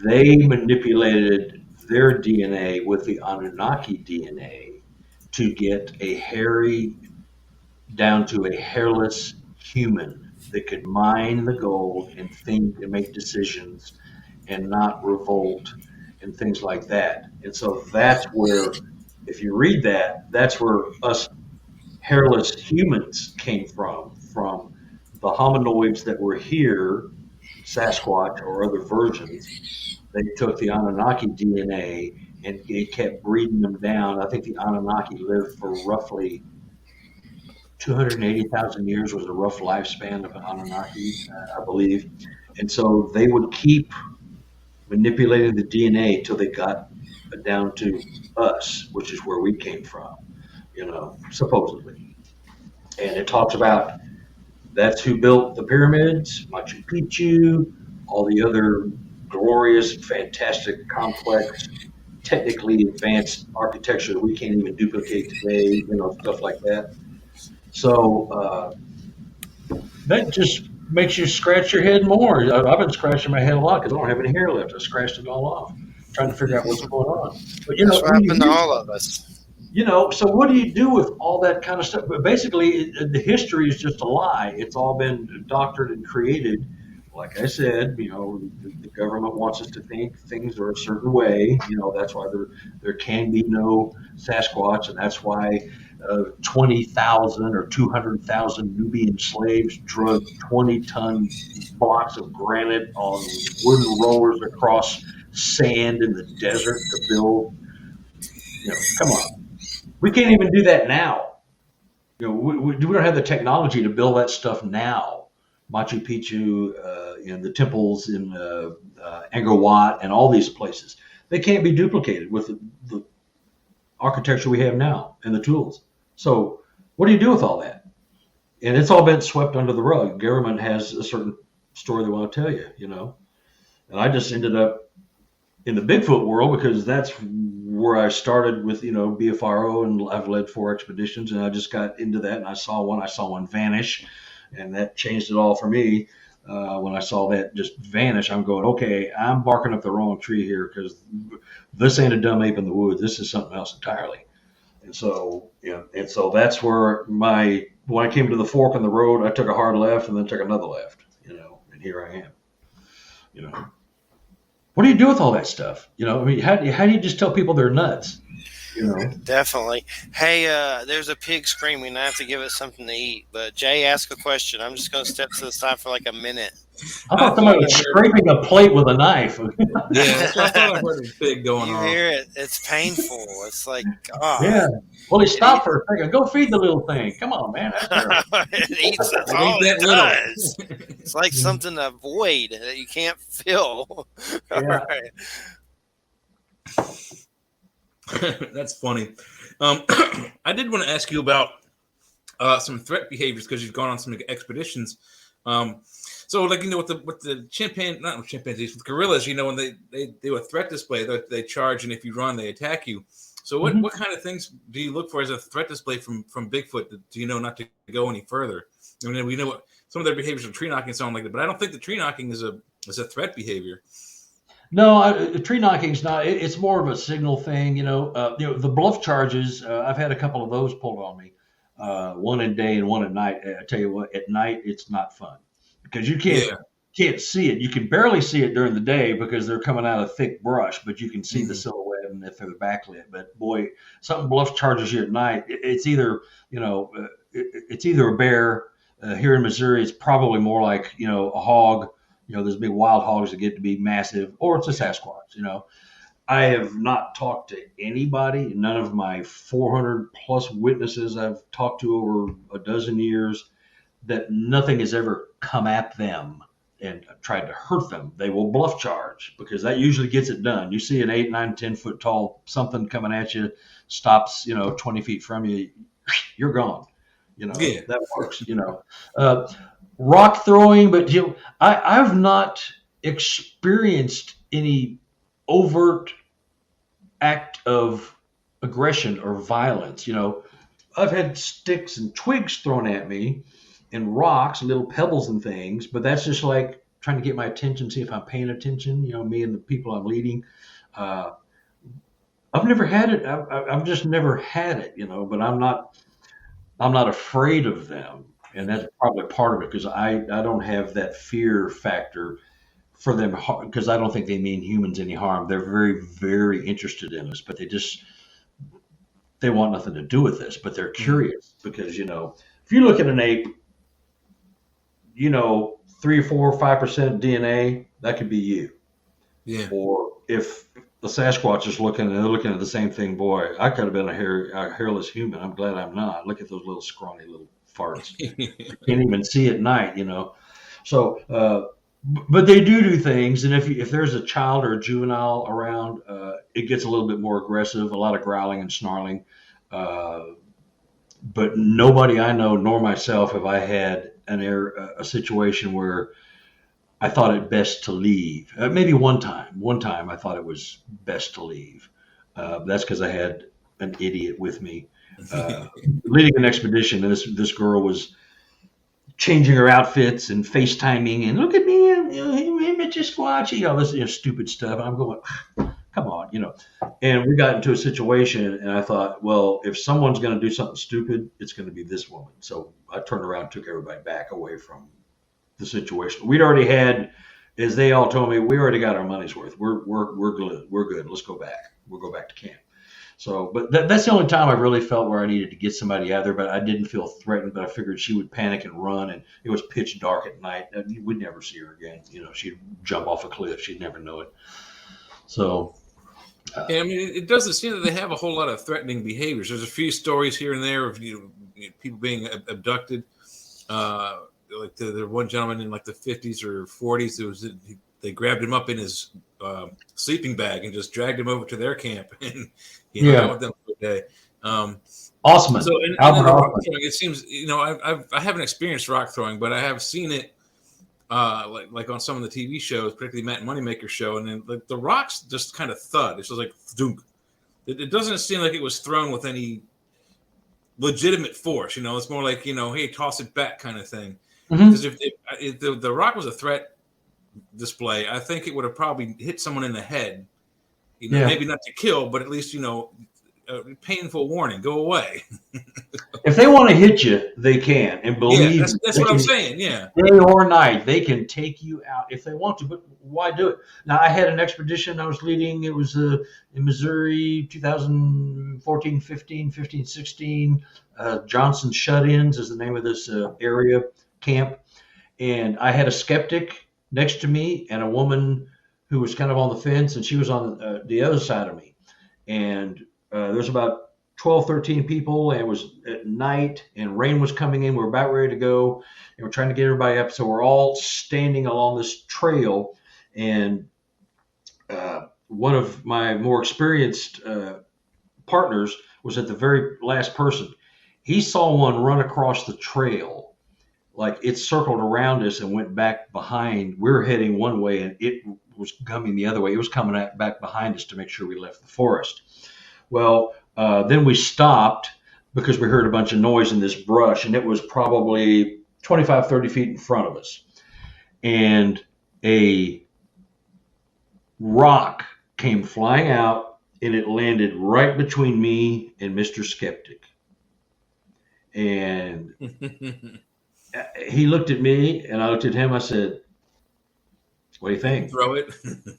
They manipulated their DNA with the Anunnaki DNA to get down to a hairless human that could mine the gold and think and make decisions and not revolt and things like that. And so that's where, if you read that, that's where us hairless humans came from the hominoids that were here, Sasquatch or other versions. They took the Anunnaki DNA and it kept breeding them down. I think the Anunnaki lived for roughly 280,000 years was a rough lifespan of Anunnaki, I believe. And so they would keep manipulating the DNA till they got down to us, which is where we came from, supposedly. And it talks about that's who built the pyramids, Machu Picchu, all the other glorious, fantastic, complex, technically advanced architecture that we can't even duplicate today, stuff like that. So that just makes you scratch your head more. I've been scratching my head a lot because I don't have any hair left. I scratched it all off, trying to figure out what's going on. But that's what happened to all of us. So what do you do with all that kind of stuff? But basically, the history is just a lie. It's all been doctored and created. Like I said, the government wants us to think things are a certain way. That's why there can be no Sasquatch, and that's why 20,000 or 200,000 Nubian slaves drug 20-ton blocks of granite on wooden rollers across sand in the desert to build. Come on. We can't even do that now. We don't have the technology to build that stuff now. Machu Picchu, the temples in Angkor Wat, and all these places. They can't be duplicated with the architecture we have now and the tools. So what do you do with all that? And it's all been swept under the rug. Government has a certain story they want to tell you, And I just ended up in the Bigfoot world because that's where I started with, BFRO, and I've led 4 expeditions, and I just got into that, and I saw one vanish, and that changed it all for me. When I saw that just vanish, I'm going, okay, I'm barking up the wrong tree here because this ain't a dumb ape in the woods. This is something else entirely. And so, that's where when I came to the fork in the road, I took a hard left and then took another left, and here I am, What do you do with all that stuff? How do you just tell people they're nuts? Definitely. Hey, there's a pig screaming. I have to give it something to eat. But Jay, ask a question. I'm just going to step to the side for like a minute. I thought somebody was scraping a plate with a knife. Yeah, I thought I heard a pig going on. You hear it? It's painful. It's like, God. Yeah. Well, he stopped for a second. Go feed the little thing. Come on, man. It eats. That's all it does. It's like something, a void that you can't fill. Yeah. All right. That's funny. I did want to ask you about some threat behaviors because you've gone on some expeditions. So, like, with the chimpanzees, with gorillas, when they do a threat display, they charge, and if you run, they attack you. So, what kind of things do you look for as a threat display from Bigfoot? Do you know not to go any further? I mean, we know what some of their behaviors of tree knocking and so on like that, but I don't think the tree knocking is a threat behavior. No, tree knocking is not. It's more of a signal thing. The bluff charges. I've had a couple of those pulled on me. One at day and one at night. I tell you what, at night it's not fun because you can't see it. You can barely see it during the day because they're coming out of thick brush, but you can see the silhouette and if they're backlit. But boy, something bluff charges you at night. It's either it's either a bear. Here in Missouri, it's probably more like a hog. There's big wild hogs that get to be massive, or it's a Sasquatch. I have not talked to anybody, none of my 400 plus witnesses I've talked to over a dozen years, that nothing has ever come at them and tried to hurt them. They will bluff charge because that usually gets it done. You see an 8, 9, 10 foot tall something coming at you, stops, 20 feet from you, you're gone. Yeah. That works, rock throwing, but I've not experienced any overt act of aggression or violence. I've had sticks and twigs thrown at me and rocks, little pebbles and things, but that's just like trying to get my attention, see if I'm paying attention, me and the people I'm leading. I've never had it. I've just never had it, but I'm not afraid of them. And that's probably part of it because I don't have that fear factor for them because I don't think they mean humans any harm. They're very, very interested in us, but they want nothing to do with this, but they're curious because, if you look at an ape, 3, 4, 5% DNA, that could be you. Yeah. Or if the Sasquatch is looking and they're looking at the same thing, boy, I could have been a hairless human. I'm glad I'm not. Look at those little scrawny little farts. Can't even see at night, So, but they do things, and if there's a child or a juvenile around, it gets a little bit more aggressive, a lot of growling and snarling. But nobody I know, nor myself, have I had a situation where I thought it best to leave. Maybe one time I thought it was best to leave. That's because I had an idiot with me leading an expedition, and this girl was changing her outfits and FaceTiming and look at me, Mr. Squatchy, this stupid stuff. And I'm going, come on, And we got into a situation, and I thought, well, if someone's going to do something stupid, it's going to be this woman. So I turned around and took everybody back away from the situation. We'd already had, as they all told me, we already got our money's worth. We're good. We're good. Let's go back. We'll go back to camp. So, but that's the only time I really felt where I needed to get somebody out there, but I didn't feel threatened, but I figured she would panic and run, and it was pitch dark at night. We'd never see her again. She'd jump off a cliff. She'd never know it. So. Yeah, I mean, it doesn't seem that they have a whole lot of threatening behaviors. There's a few stories here and there of people being abducted. Like the one gentleman in like the 50s or 40s, they grabbed him up in his sleeping bag and just dragged him over to their camp and hung out with them for a day. Awesome. So and then the rock throwing, it seems I haven't experienced rock throwing, but I have seen it. Like on some of the TV shows, particularly Matt Moneymaker's show, and then the rocks just kind of thud. It's just like thunk. It doesn't seem like it was thrown with any legitimate force. It's more like hey, toss it back kind of thing. Mm-hmm. Because if the rock was a threat display, I think it would have probably hit someone in the head. Maybe not to kill, but at least a painful warning. Go away. If they want to hit you, they can, and believe. Yeah, that's what I'm saying. Yeah, day or night, they can take you out if they want to. But why do it? Now, I had an expedition I was leading. It was in Missouri, 2014, 15, 16. Johnson Shut-ins is the name of this area camp, and I had a skeptic next to me and a woman who was kind of on the fence, and she was on the other side of me, and there's about 12, 13 people, and it was at night, and rain was coming in. We're about ready to go, and we're trying to get everybody up. So we're all standing along this trail, and one of my more experienced partners was at the very last person. He saw one run across the trail, like it circled around us and went back behind. We were heading one way, and it was coming the other way. It was coming back behind us to make sure we left the forest. Well, then we stopped because we heard a bunch of noise in this brush, and it was probably 25, 30 feet in front of us. And a rock came flying out, and it landed right between me and Mr. Skeptic. And he looked at me, and I looked at him. I said, "What do you think?" Throw it.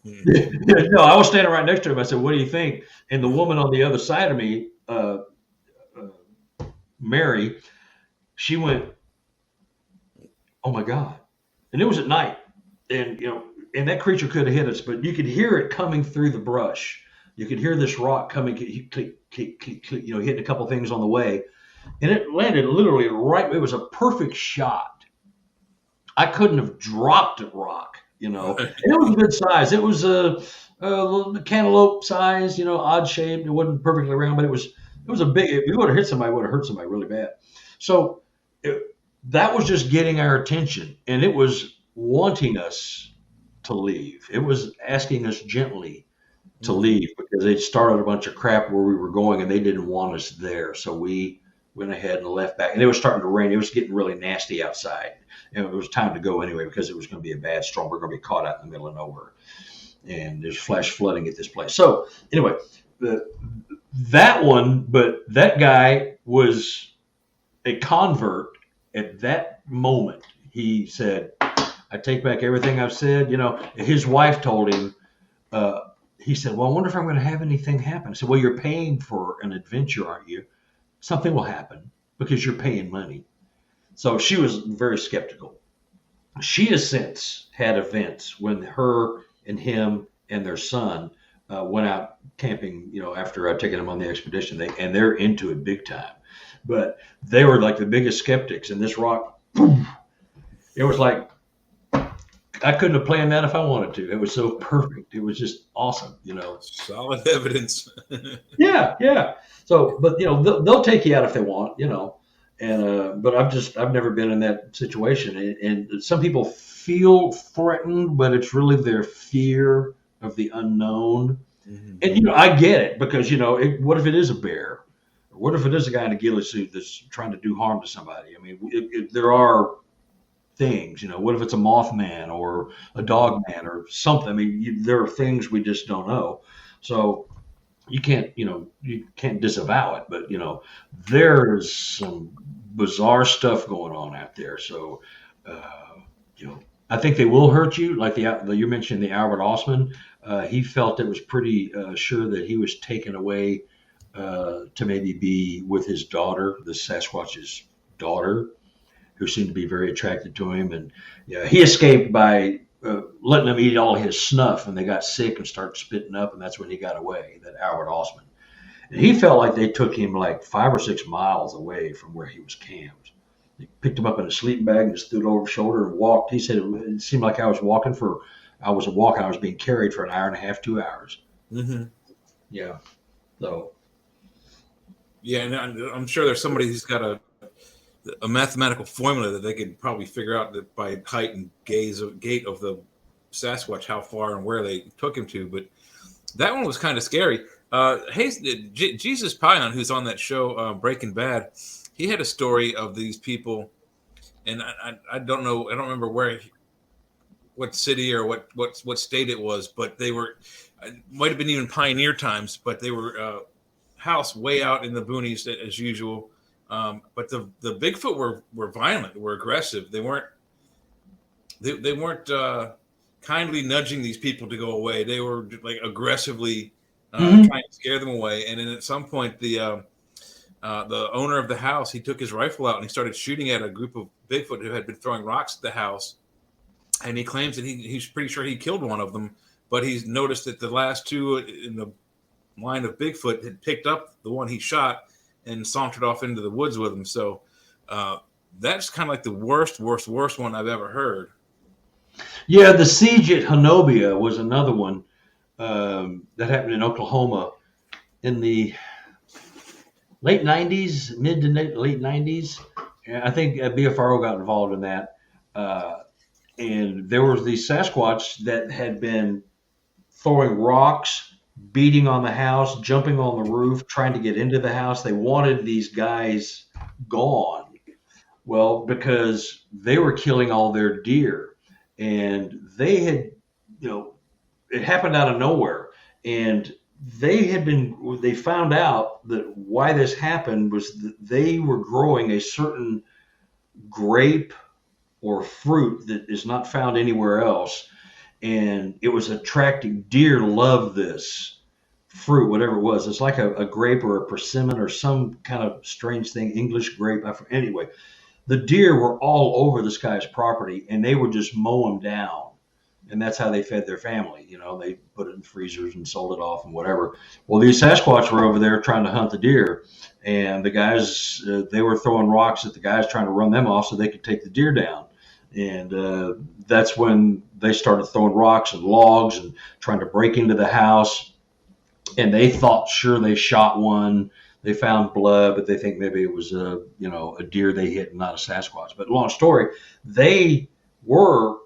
No, I was standing right next to him. I said, "What do you think?" And the woman on the other side of me, Mary, she went, "Oh my God!" And it was at night, and and that creature could have hit us, but you could hear it coming through the brush. you could hear this rock coming, click, click, click, click, hitting a couple things on the way, and it landed literally right. It was a perfect shot. I couldn't have dropped a rock, and it was a good size. It was a little cantaloupe size, odd shaped. It wasn't perfectly round, but it was a big. If we would have hit somebody, it would have hurt somebody really bad. So that was just getting our attention, and it was wanting us to leave. It was asking us gently to leave because they'd started a bunch of crap where we were going, and they didn't want us there. So we went ahead and left back, and it was starting to rain. It was getting really nasty outside, and it was time to go anyway because it was going to be a bad storm. We're going to be caught out in the middle of nowhere, and there's flash flooding at this place. So anyway, that one, but that guy was a convert at that moment. He said, I take back everything I've said. His wife told him, he said, well, I wonder if I'm going to have anything happen. I said, well, you're paying for an adventure, aren't you? Something will happen because you're paying money. So she was very skeptical. She has since had events when her and him and their son went out camping, after I'd taken them on the expedition, they're into it big time. But they were like the biggest skeptics, and this rock, boom, it was like, I couldn't have planned that if I wanted to. It was so perfect. It was just awesome, Solid evidence. Yeah. So, but they'll take you out if they want, and but I've never been in that situation. And some people feel threatened, but it's really their fear of the unknown. Mm-hmm. And I get it because what if it is a bear? Or what if it is a guy in a ghillie suit that's trying to do harm to somebody? I mean, there are things, what if it's a Mothman or a dog man or something? I mean, there are things we just don't know. So you can't disavow it, but there's some bizarre stuff going on out there. So, I think they will hurt you. Like you mentioned, the Albert Osman, he felt it was pretty sure that he was taken away to maybe be with his daughter, the Sasquatch's daughter, who seemed to be very attracted to him. And he escaped by letting them eat all his snuff, and they got sick and started spitting up, and that's when he got away, that Albert Osman. And he felt like they took him like 5 or 6 miles away from where he was camped. They picked him up in a sleeping bag and just threw it over his shoulder and walked. He said it seemed like I was being carried for an hour and a half, 2 hours. Mm-hmm. Yeah. So. Yeah, and I'm sure there's somebody who's got a mathematical formula that they could probably figure out that by height and gait of the Sasquatch, how far and where they took him to. But that one was kind of scary. Jesus Pion, who's on that show, Breaking Bad, he had a story of these people, and I don't know, I don't remember what city or what state it was, but they were, it might have been even pioneer times, but they were house way out in the boonies as usual. But the Bigfoot were violent, were aggressive. They weren't kindly nudging these people to go away. They were like aggressively trying to scare them away. And then at some point, the owner of the house, he took his rifle out and he started shooting at a group of Bigfoot who had been throwing rocks at the house. And he claims that he's pretty sure he killed one of them, but he's noticed that the last two in the line of Bigfoot had picked up the one he shot and sauntered off into the woods with him. So that's kind of like the worst one I've ever heard. Yeah, the siege at Honobia was another one that happened in Oklahoma in the late 90s, mid to late 90s. I think BFRO got involved in that. And there was these Sasquatch that had been throwing rocks, beating on the house, jumping on the roof, trying to get into the house. They wanted these guys gone. Well, because they were killing all their deer. And they had, it happened out of nowhere. And they found out that why this happened was that they were growing a certain grape or fruit that is not found anywhere else. And it was attracting deer. Love this fruit, whatever it was. It's like a grape or a persimmon or some kind of strange thing, English grape. Anyway, the deer were all over this guy's property and they would just mow him down. and that's how they fed their family. They put it in freezers and sold it off and whatever. Well, these Sasquatch were over there trying to hunt the deer, and the guys they were throwing rocks at the guys trying to run them off so they could take the deer down. And that's when they started throwing rocks and logs and trying to break into the house. And they thought, sure, they shot one. They found blood, but they think maybe it was a deer they hit, not a Sasquatch. But long story, they were,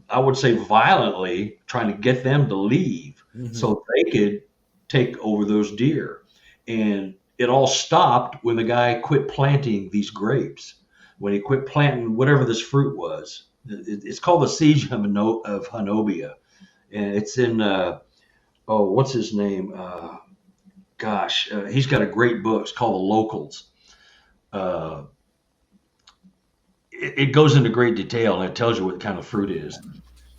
I would say, violently trying to get them to leave so they could take over those deer. And it all stopped when the guy quit planting these grapes. When he quit planting whatever this fruit was. It's called the Siege of Hanobia. And it's in, what's his name? He's got a great book. It's called The Locals. It goes into great detail, and it tells you what kind of fruit it is.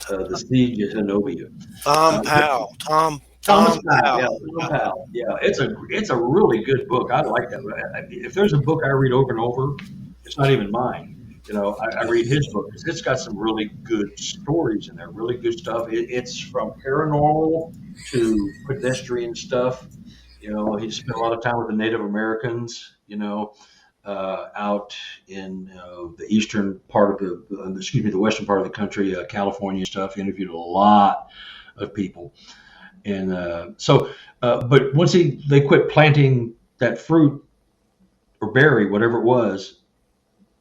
The Siege of Hanobia. Thomas Powell. Yeah, Tom Powell. Yeah, it's a really good book. I like that. If there's a book I read over and over, it's not even mine. I read his book because it's got some really good stories in there, really good stuff. It's from paranormal to pedestrian stuff. He spent a lot of time with the Native Americans, out in the eastern part of the western part of the country, California stuff. He interviewed a lot of people. And but once they quit planting that fruit or berry, whatever it was,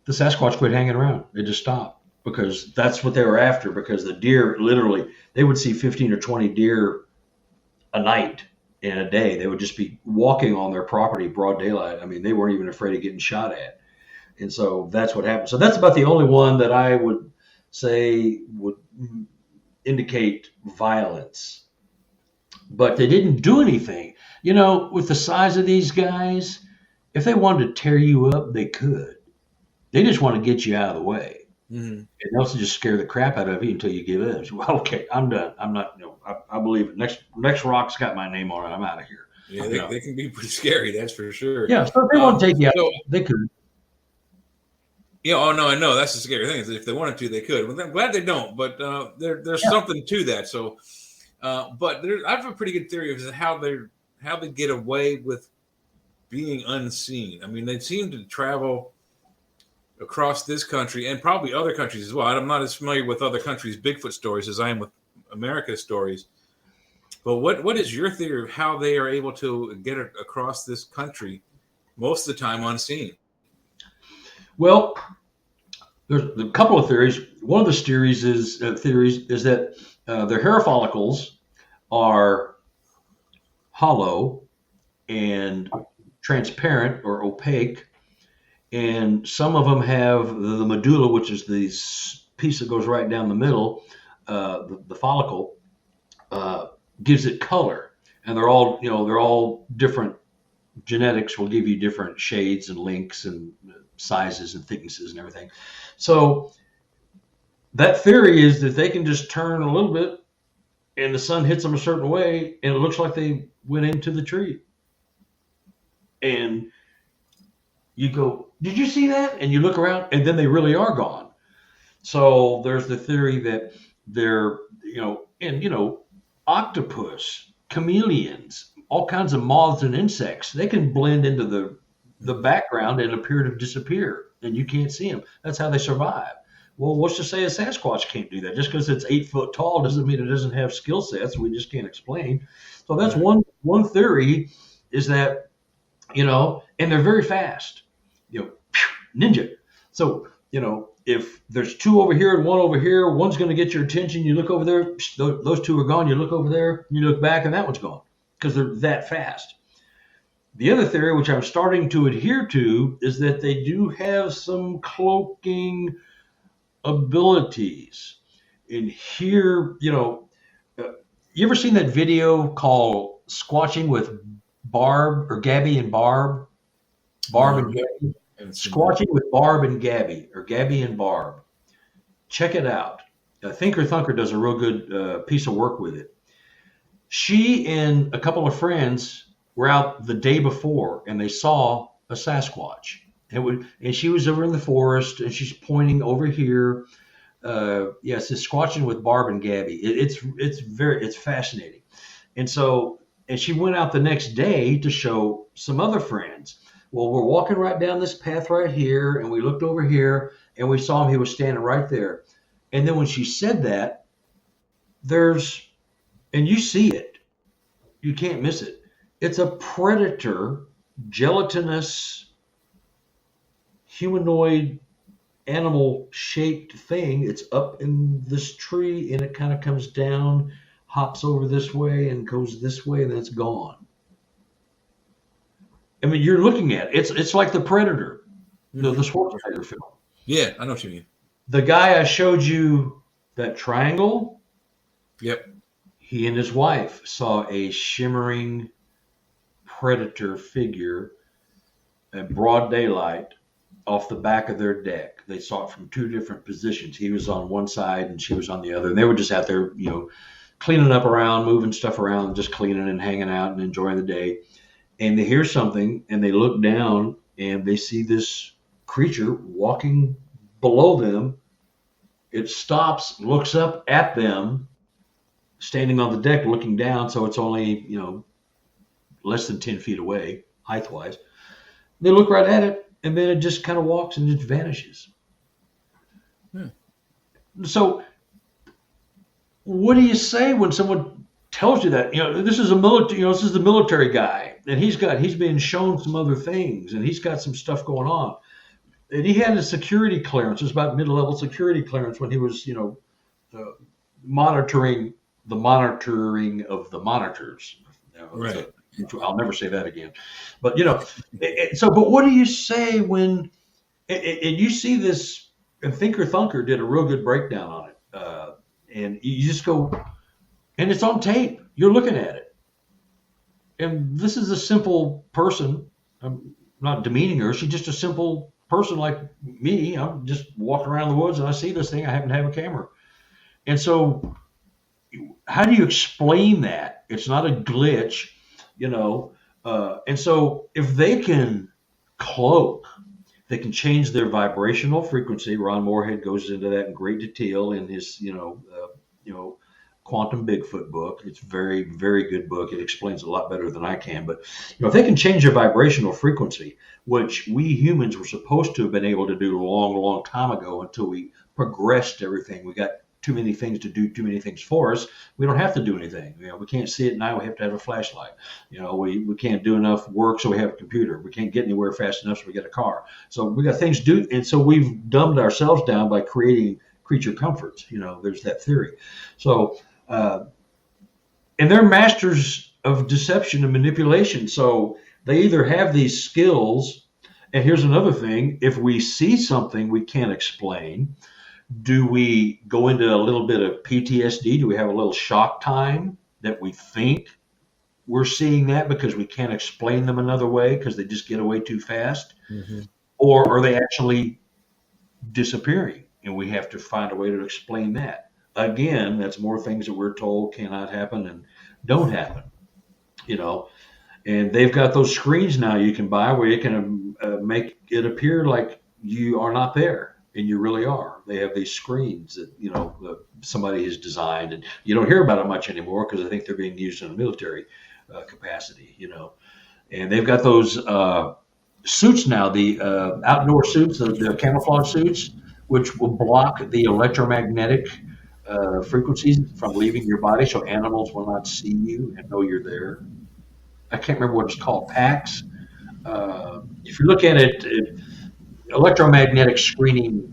the Sasquatch quit hanging around. It just stopped because that's what they were after. Because the deer, literally, they would see 15 or 20 deer a night in a day. They would just be walking on their property, broad daylight. I mean, they weren't even afraid of getting shot at. And so that's what happened. So that's about the only one that I would say would indicate violence. But they didn't do anything. With the size of these guys, if they wanted to tear you up, they could. They just want to get you out of the way. And also just scare the crap out of you until you give in. So, well, okay, I'm done. I'm not, I believe it. Next rock's got my name on it. I'm out of here. Yeah, they can be pretty scary, that's for sure. Yeah, so if they want to take you out, they could. Yeah, I know. That's the scary thing. Is if they wanted to, they could. Well, I'm glad they don't, but there's something to that. So, but I have a pretty good theory of how they get away with being unseen. I mean, they seem to travel across this country and probably other countries as well. I'm not as familiar with other countries' Bigfoot stories as I am with America's stories. But what is your theory of how they are able to get across this country most of the time unseen? Well, there's a couple of theories. One of the theories is that their hair follicles are hollow and transparent or opaque, and some of them have the medulla, which is this piece that goes right down the middle. The follicle gives it color, and they're all different. Genetics will give you different shades and lengths and sizes and thicknesses and everything. So that theory is that they can just turn a little bit and the sun hits them a certain way and it looks like they went into the tree. And you go, did you see that? And you look around and then they really are gone. So there's the theory that they're, octopus, chameleons, all kinds of moths and insects, they can blend into the background and appear to disappear, and you can't see them. That's how they survive. Well, what's to say a Sasquatch can't do that? Just because it's 8 foot tall doesn't mean it doesn't have skill sets we just can't explain. So that's one theory, is that, and they're very fast, ninja. So, if there's 2 over here and 1 over here, one's going to get your attention. You look over there, those 2 are gone. You look over there, you look back, and that one's gone because they're that fast. The other theory, which I'm starting to adhere to, is that they do have some cloaking abilities. And here, you ever seen that video called Squatching with Barb or Gabby and Barb? Barb and Gabby? Squatching with Barb and Gabby, or Gabby and Barb. Check it out. Thinker Thunker does a real good piece of work with it. She and a couple of friends were out the day before, and they saw a Sasquatch. And she was over in the forest, and she's pointing over here. Yes, it's Squatching with Barb and Gabby. It's fascinating. And so, and she went out the next day to show some other friends. Well, we're walking right down this path right here, and we looked over here, and we saw him. He was standing right there. And then when she said that, and you see it, you can't miss it. It's a predator, gelatinous, humanoid, animal shaped thing. It's up in this tree, and it kind of comes down, hops over this way, and goes this way, and then it's gone. I mean, you're looking at it. It's like the Predator, the Schwarzenegger film. Yeah, I know what you mean. The guy I showed you, that triangle. Yep. He and his wife saw a shimmering predator figure in broad daylight off the back of their deck. They saw it from two different positions. He was on one side and she was on the other. And they were just out there, cleaning up around, moving stuff around, just cleaning and hanging out and enjoying the day. And they hear something and they look down and they see this creature walking below them. It stops, looks up at them, standing on the deck looking down. So it's only, less than 10 feet away, height-wise. They look right at it, and then it just kind of walks and just vanishes. So what do you say when someone tells you that? This is this is the military guy, and he's been shown some other things, and he's got some stuff going on. And he had a security clearance. It was about mid-level security clearance when he was, monitoring the monitoring of the monitors. Right. I'll never say that again. But but what do you say when and you see this? And Thinker Thunker did a real good breakdown on it, and you just go, and it's on tape. You're looking at it, and this is a simple person. I'm not demeaning her. She's just a simple person like me. I'm just walking around the woods and I see this thing. I happen to have a camera, and so how do you explain that? It's not a glitch. And so if they can cloak, they can change their vibrational frequency. Ron Moorhead goes into that in great detail in his, Quantum Bigfoot book. It's very, very good book. It explains a lot better than I can. But, if they can change their vibrational frequency, which we humans were supposed to have been able to do a long, long time ago until we progressed everything. We got too many things to do, too many things for us. We don't have to do anything. We can't see it now. We have to have a flashlight. We can't do enough work, so we have a computer. We can't get anywhere fast enough, so we get a car. So we got things to do, and so we've dumbed ourselves down by creating creature comforts. There's that theory. So, and they're masters of deception and manipulation. So they either have these skills, and here's another thing: if we see something we can't explain, do we go into a little bit of PTSD? Do we have a little shock time that we think we're seeing that because we can't explain them another way because they just get away too fast? Mm-hmm. Or are they actually disappearing and we have to find a way to explain that? Again, that's more things that we're told cannot happen and don't happen, And they've got those screens now you can buy where you can make it appear like you are not there. And you really are. They have these screens that, somebody has designed, and you don't hear about it much anymore because I think they're being used in a military capacity, And they've got those suits now, the outdoor suits, the camouflage suits, which will block the electromagnetic frequencies from leaving your body so animals will not see you and know you're there. I can't remember what it's called, PAX. If you look at it, electromagnetic screening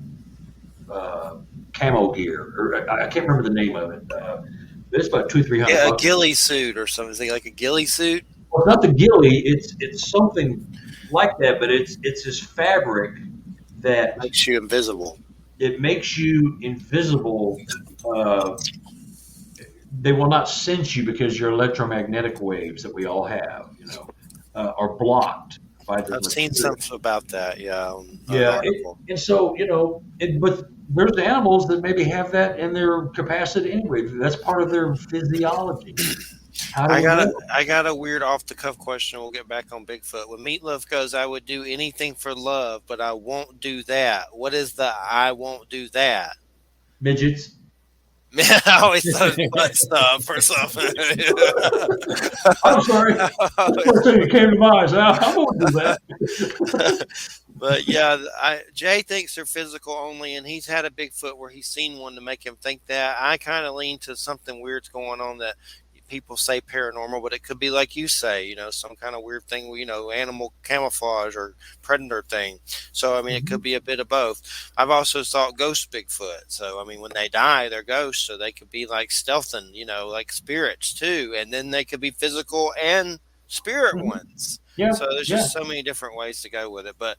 camo gear, or I can't remember the name of it. But it's about $200-300. Yeah, a ghillie suit or something. Is it like a ghillie suit? Well, not the ghillie. It's something like that, but it's this fabric that makes you invisible. It makes you invisible. They will not sense you because your electromagnetic waves that we all have, are blocked. I've seen something about that, yeah. And so, but there's animals that maybe have that in their capacity anyway. That's part of their physiology. I got a weird off the cuff question. We'll get back on Bigfoot. When Meatloaf goes, I would do anything for love, but I won't do that. What is the I won't do that? midgets. I always thought it was butt stuff or something. I'm sorry. That's the first thing that came to mind. So I won't do that. But yeah, Jay thinks they're physical only, and he's had a Bigfoot where he's seen one to make him think that. I kind of lean to something weird's going on that people say paranormal, but it could be like you say, some kind of weird thing, animal camouflage or predator thing. So, I mean, it could be a bit of both. I've also thought ghost Bigfoot. So, I mean, when they die, they're ghosts. So they could be like stealthing, like spirits too. And then they could be physical and spirit ones. Yeah. So there's just so many different ways to go with it. But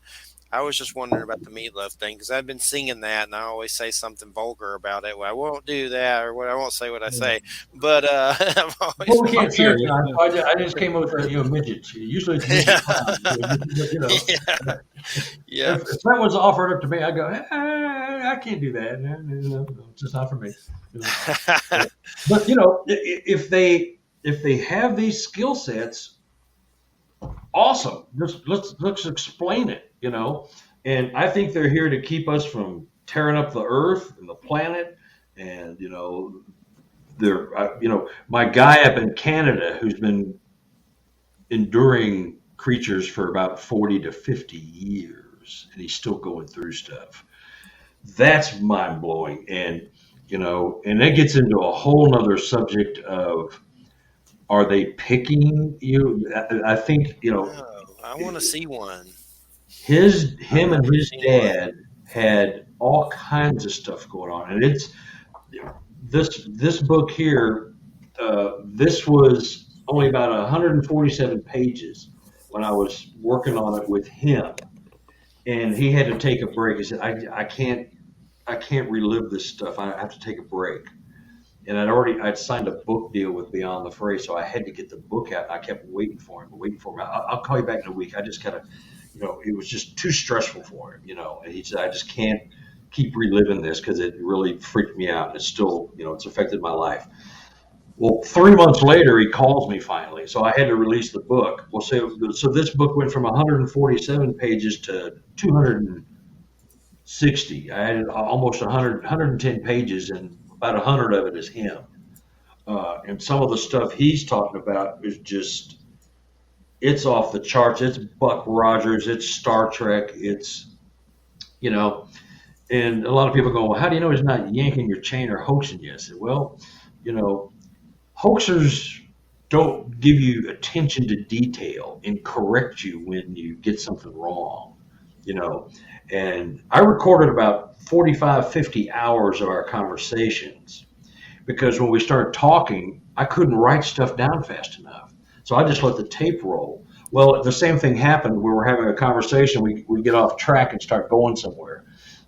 I was just wondering about the meatloaf thing because I've been singing that, and I always say something vulgar about it. Well, I won't do that, or I won't say what I say. But I've always well, we can't say it. I just came up with midgets. Usually it's midget yeah. If that was offered up to me, I'd go, I can't do that. No, it's just not for me. But if they have these skill sets, awesome. Let's explain it. And I think they're here to keep us from tearing up the earth and the planet. And, they're, my guy up in Canada who's been enduring creatures for about 40 to 50 years, and he's still going through stuff. That's mind blowing. And, and that gets into a whole nother subject of, are they picking you? I think, I want to see one. Him and his dad had all kinds of stuff going on, and it's this book here. This was only about 147 pages when I was working on it with him, and he had to take a break. He said, "I can't relive this stuff. I have to take a break." And I'd signed a book deal with Beyond the Fray, so I had to get the book out. And I kept waiting for him. I'll call you back in a week. I just gotta. It was just too stressful for him, and he said, I just can't keep reliving this because it really freaked me out. And it's still, it's affected my life. Well, 3 months later, he calls me finally. So I had to release the book. Well, so this book went from 147 pages to 260. I had almost 110 pages, and about 100 of it is him. And some of the stuff he's talking about is just, it's off the charts. It's Buck Rogers. It's Star Trek. It's, and a lot of people go, well, how do you know he's not yanking your chain or hoaxing you? I said, well, hoaxers don't give you attention to detail and correct you when you get something wrong, and I recorded about 45, 50 hours of our conversations because when we started talking, I couldn't write stuff down fast enough. So I just let the tape roll. Well, the same thing happened. We were having a conversation. We get off track and start going somewhere.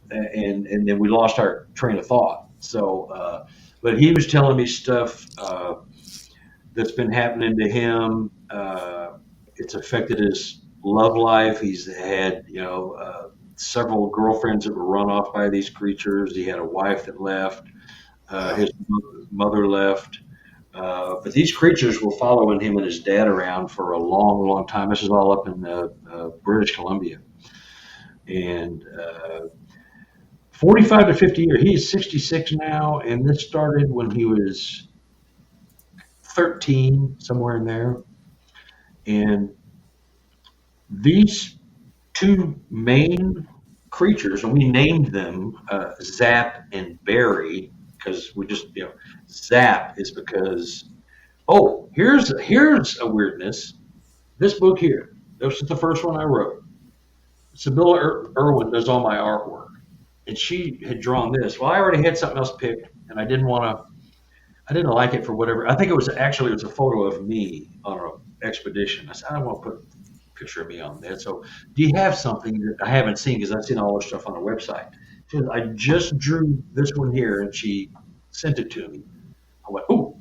And then we lost our train of thought. So, but he was telling me stuff that's been happening to him. It's affected his love life. He's had, several girlfriends that were run off by these creatures. He had a wife that left. His mother left. But these creatures were following him and his dad around for a long, long time. This is all up in British Columbia. And 45 to 50 years. He is 66 now, and this started when he was 13, somewhere in there. And these two main creatures, and we named them Zap and Barry, because we just, Zap is because, here's a weirdness. This book here, this is the first one I wrote. Sibylla Irwin does all my artwork, and she had drawn this. Well, I already had something else picked, and I didn't like it for whatever. I think it was a photo of me on an expedition. I said, I don't want to put a picture of me on there. So do you have something that I haven't seen? Because I've seen all this stuff on the website. She said, I just drew this one here, and she sent it to me. I went, ooh,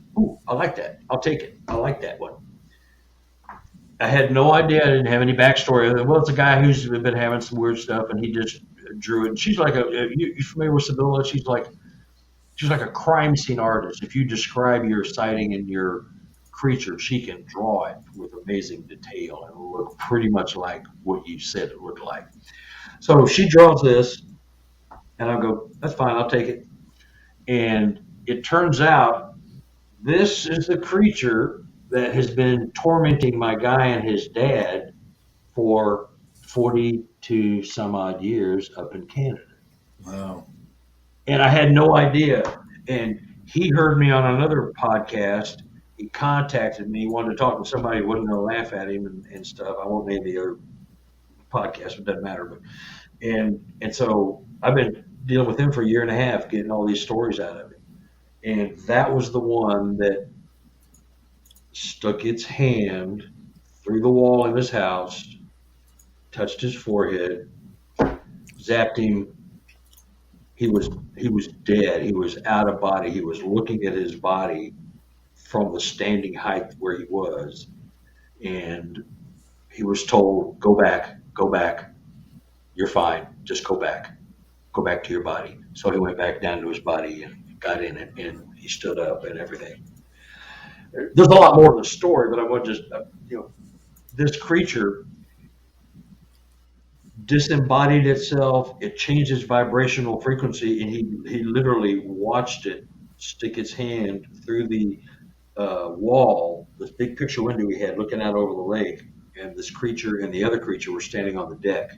I like that. I'll take it. I like that one. I had no idea. I didn't have any backstory. Well, it's a guy who's been having some weird stuff, and he just drew it. And she's like you familiar with Sibylla? She's like a crime scene artist. If you describe your sighting and your creature, she can draw it with amazing detail and it'll look pretty much like what you said it looked like. So she draws this, and I'll go, that's fine, I'll take it. And it turns out this is the creature that has been tormenting my guy and his dad for 42 some odd years up in Canada. Wow. And I had no idea. And he heard me on another podcast. He contacted me. He wanted to talk to somebody who wasn't going to laugh at him and stuff. I won't name the other podcast, it doesn't matter. But and so I've been dealing with him for a year and a half, getting all these stories out of him. And that was the one that stuck its hand through the wall in his house, touched his forehead, zapped him. He was dead. He was out of body. He was looking at his body from the standing height where he was, and he was told, "Go back, go back. You're fine. Just go back to your body." So he went back down to his body and got in it, and he stood up and everything. There's a lot more to the story, but I want to just, this creature disembodied itself. It changed its vibrational frequency, and he literally watched it stick its hand through the wall, this big picture window we had looking out over the lake, and this creature and the other creature were standing on the deck.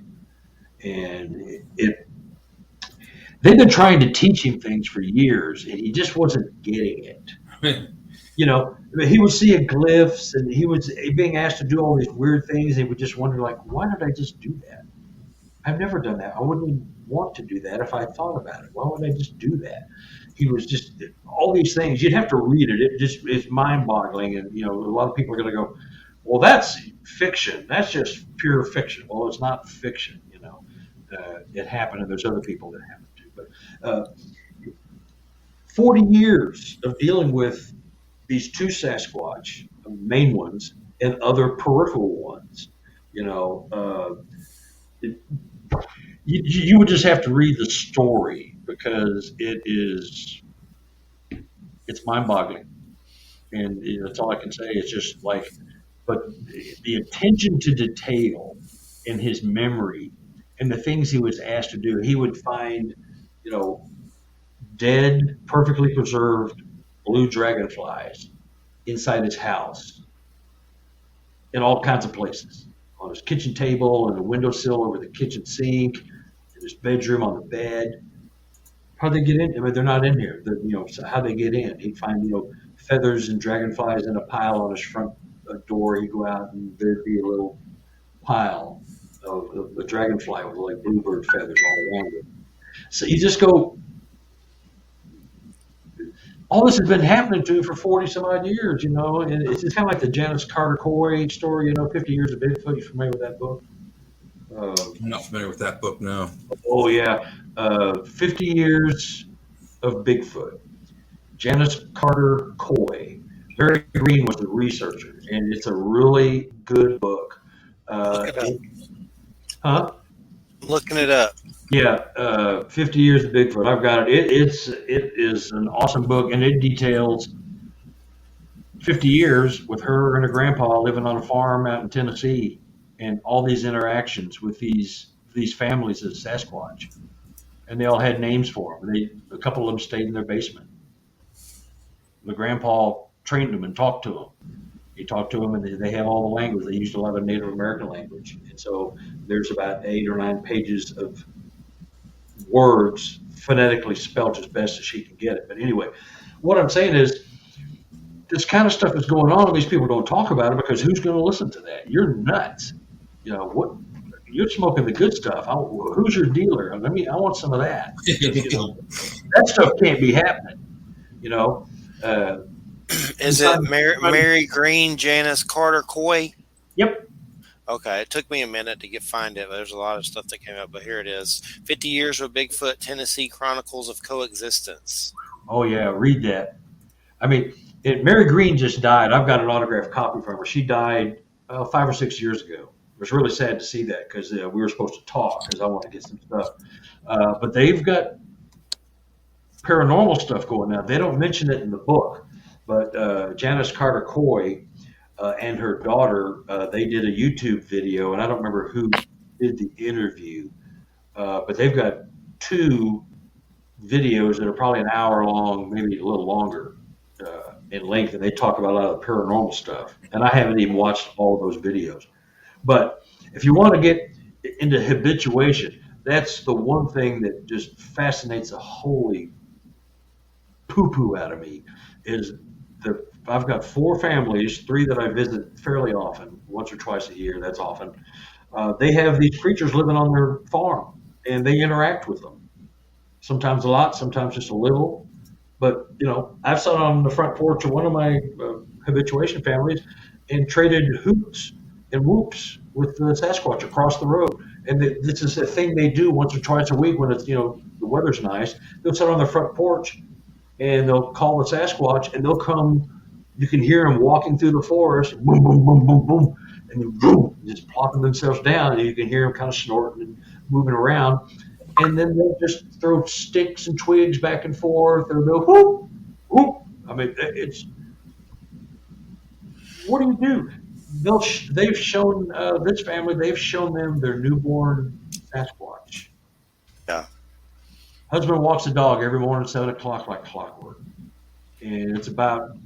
And they've been trying to teach him things for years, and he just wasn't getting it. He would see glyphs, and he was being asked to do all these weird things. He would just wonder, like, why did I just do that? I've never done that. I wouldn't even want to do that if I thought about it. Why would I just do that? He was just all these things. You'd have to read it. It's mind-boggling. And a lot of people are going to go, "Well, that's fiction. That's just pure fiction." Well, it's not fiction. It happened, and there's other people that happened to. But 40 years of dealing with these two Sasquatch, main ones, and other peripheral ones. You would just have to read the story because it's mind-boggling, and that's all I can say. It's just like, but the attention to detail in his memory and the things he was asked to do, he would find, dead, perfectly preserved blue dragonflies inside his house in all kinds of places. On his kitchen table, on the windowsill over the kitchen sink, in his bedroom on the bed. How'd they get in? I mean, they're not in here. So how'd they get in? He'd find, feathers and dragonflies in a pile on his front door. He'd go out and there'd be a little pile of the dragonfly with like bluebird feathers all around it. So you just go, all this has been happening to for 40 some odd years, and it's kind of like the Janice Carter Coy story, 50 Years of Bigfoot. You familiar with that book? I'm not familiar with that book, no. Oh, yeah. 50 Years of Bigfoot. Janice Carter Coy. Barry Green was the researcher, and it's a really good book. Looking it up. Yeah, 50 Years of Bigfoot. I've got it. It is an awesome book, and it details 50 years with her and her grandpa living on a farm out in Tennessee, and all these interactions with these families of Sasquatch, and they all had names for them. A couple of them stayed in their basement. The grandpa trained them and talked to them. He talked to them, and they have all the language. They used a lot of Native American language, and so there's about 8 or 9 pages of words phonetically spelled as best as she can get it. But anyway, what I'm saying is this kind of stuff is going on, and these people don't talk about it because who's going to listen to that? You're nuts. What? You're smoking the good stuff. Who's your dealer? I want some of that. That stuff can't be happening. Is it Mary Green, Janice Carter Coy? Yep. Okay, it took me a minute to find it. But there's a lot of stuff that came up, but here it is. 50 Years with Bigfoot, Tennessee Chronicles of Coexistence. Oh, yeah, read that. Mary Green just died. I've got an autographed copy from her. She died 5 or 6 years ago. It was really sad to see that because we were supposed to talk because I want to get some stuff. But they've got paranormal stuff going on. They don't mention it in the book, but Janice Carter Coy and her daughter, they did a YouTube video, and I don't remember who did the interview, but they've got 2 videos that are probably an hour long, maybe a little longer in length, and they talk about a lot of the paranormal stuff. And I haven't even watched all of those videos. But if you want to get into habituation, that's the one thing that just fascinates the holy poo-poo out of me. Is I've got 4 families, 3 that I visit fairly often, once or twice a year. That's often. They have these creatures living on their farm, and they interact with them. Sometimes a lot, sometimes just a little. But I've sat on the front porch of one of my habituation families and traded hoots and whoops with the Sasquatch across the road. And this is a thing they do once or twice a week when it's the weather's nice. They'll sit on the front porch and they'll call the Sasquatch, and they'll come. You can hear them walking through the forest, boom, boom, boom, boom, boom, and then boom, just plopping themselves down, and you can hear them kind of snorting and moving around. And then they'll just throw sticks and twigs back and forth, or they'll whoop, whoop. I mean, it's what do you do? They've shown this family. They've shown them their newborn Sasquatch. Yeah. Husband walks the dog every morning at 7:00 like clockwork, and it's about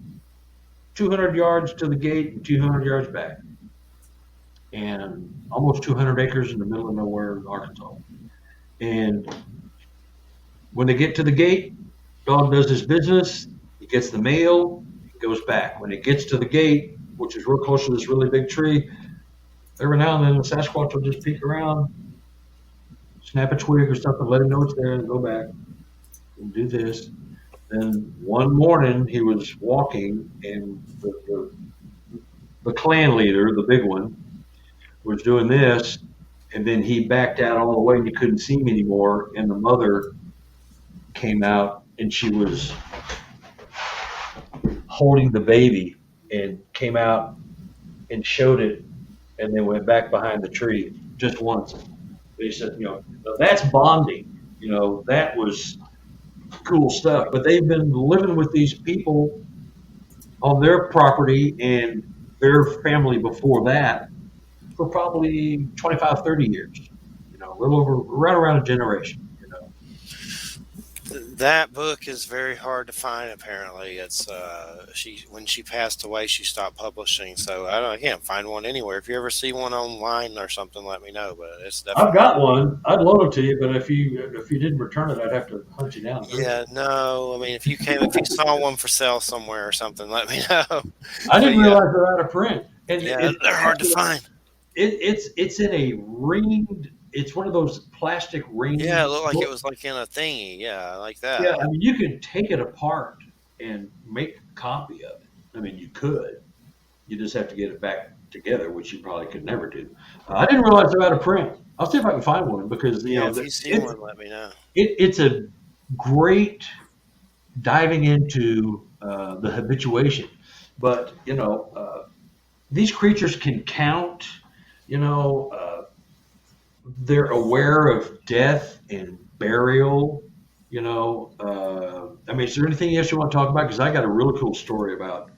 200 yards to the gate and 200 yards back, and almost 200 acres in the middle of nowhere, Arkansas. And when they get to the gate, dog does his business. He gets the mail. He goes back. When it gets to the gate, which is real close to this really big tree, every now and then the Sasquatch will just peek around, snap a twig or something, let him know it's there, and go back and do this. Then one morning he was walking, and the clan leader, the big one, was doing this, and then he backed out all the way and you couldn't see him anymore. And the mother came out, and she was holding the baby and came out and showed it, and then went back behind the tree just once. They said, that's bonding. That was cool stuff. But they've been living with these people on their property and their family before that for probably 25, 30 years. A little over, right around a generation. That book is very hard to find. Apparently, it's when she passed away, she stopped publishing. So I can't find one anywhere. If you ever see one online or something, let me know. But it's definitely. I've got one. I'd loan it to you, but if you didn't return it, I'd have to hunt you down. Yeah, no. I mean, if you saw one for sale somewhere or something, let me know. I didn't realize they're out of print. And they're hard to find. It's in a ringed. It's one of those plastic rings. Yeah, it looked like it was like in a thingy. Yeah, like that. Yeah, I mean, you could take it apart and make a copy of it. I mean, you could. You just have to get it back together, which you probably could never do. I didn't realize they're out of print. I'll see if I can find one because if you see one, let me know. It's a great diving into the habituation, but these creatures can count. They're aware of death and burial. I mean, is there anything else you want to talk about? Because I got a really cool story about.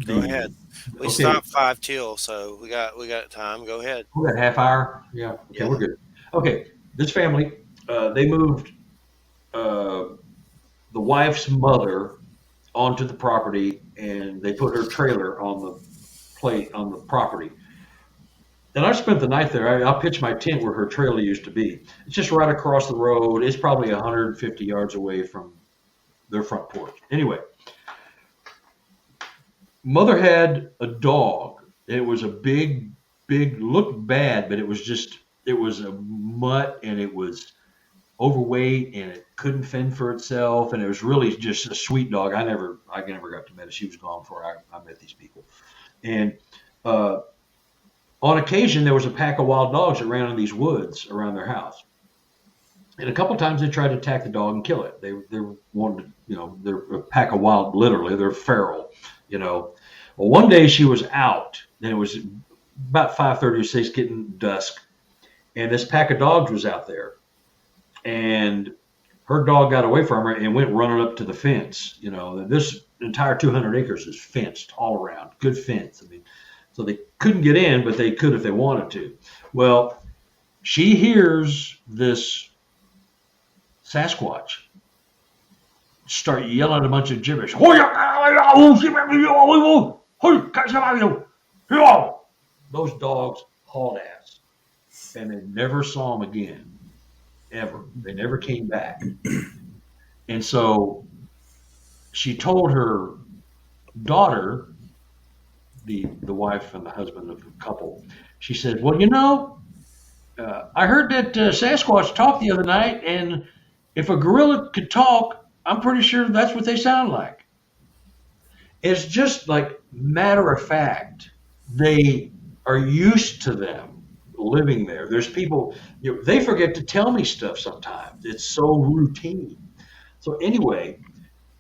Go ahead. We stopped 5 till, so we got time. Go ahead. We got a half hour. Yeah. Okay, yeah. We're good. Okay, this family, they moved the wife's mother onto the property, and they put her trailer on the property. And I spent the night there. I'll pitch my tent where her trailer used to be. It's just right across the road. It's probably 150 yards away from their front porch. Anyway, mother had a dog. It was a big, looked bad, but it was a mutt, and it was overweight, and it couldn't fend for itself, and it was really just a sweet dog. I never got to meet it. She was gone before I met these people. And on occasion, there was a pack of wild dogs that ran in these woods around their house. And a couple times they tried to attack the dog and kill it. They wanted to, they're a pack of wild, literally, they're feral, Well, one day she was out, and it was about 5:30 or 6, getting dusk, and this pack of dogs was out there. And her dog got away from her and went running up to the fence. This entire 200 acres is fenced all around, good fence. I mean, so they couldn't get in, but they could if they wanted to. Well, she hears this Sasquatch start yelling a bunch of gibberish. Those dogs hauled ass, and they never saw them again, ever. They never came back. And so she told her daughter, the wife and the husband of the couple, she said, well, I heard that Sasquatch talked the other night, and if a gorilla could talk, I'm pretty sure that's what they sound like. It's just like matter of fact. They are used to them living there. There's people, they forget to tell me stuff sometimes. It's so routine. So anyway,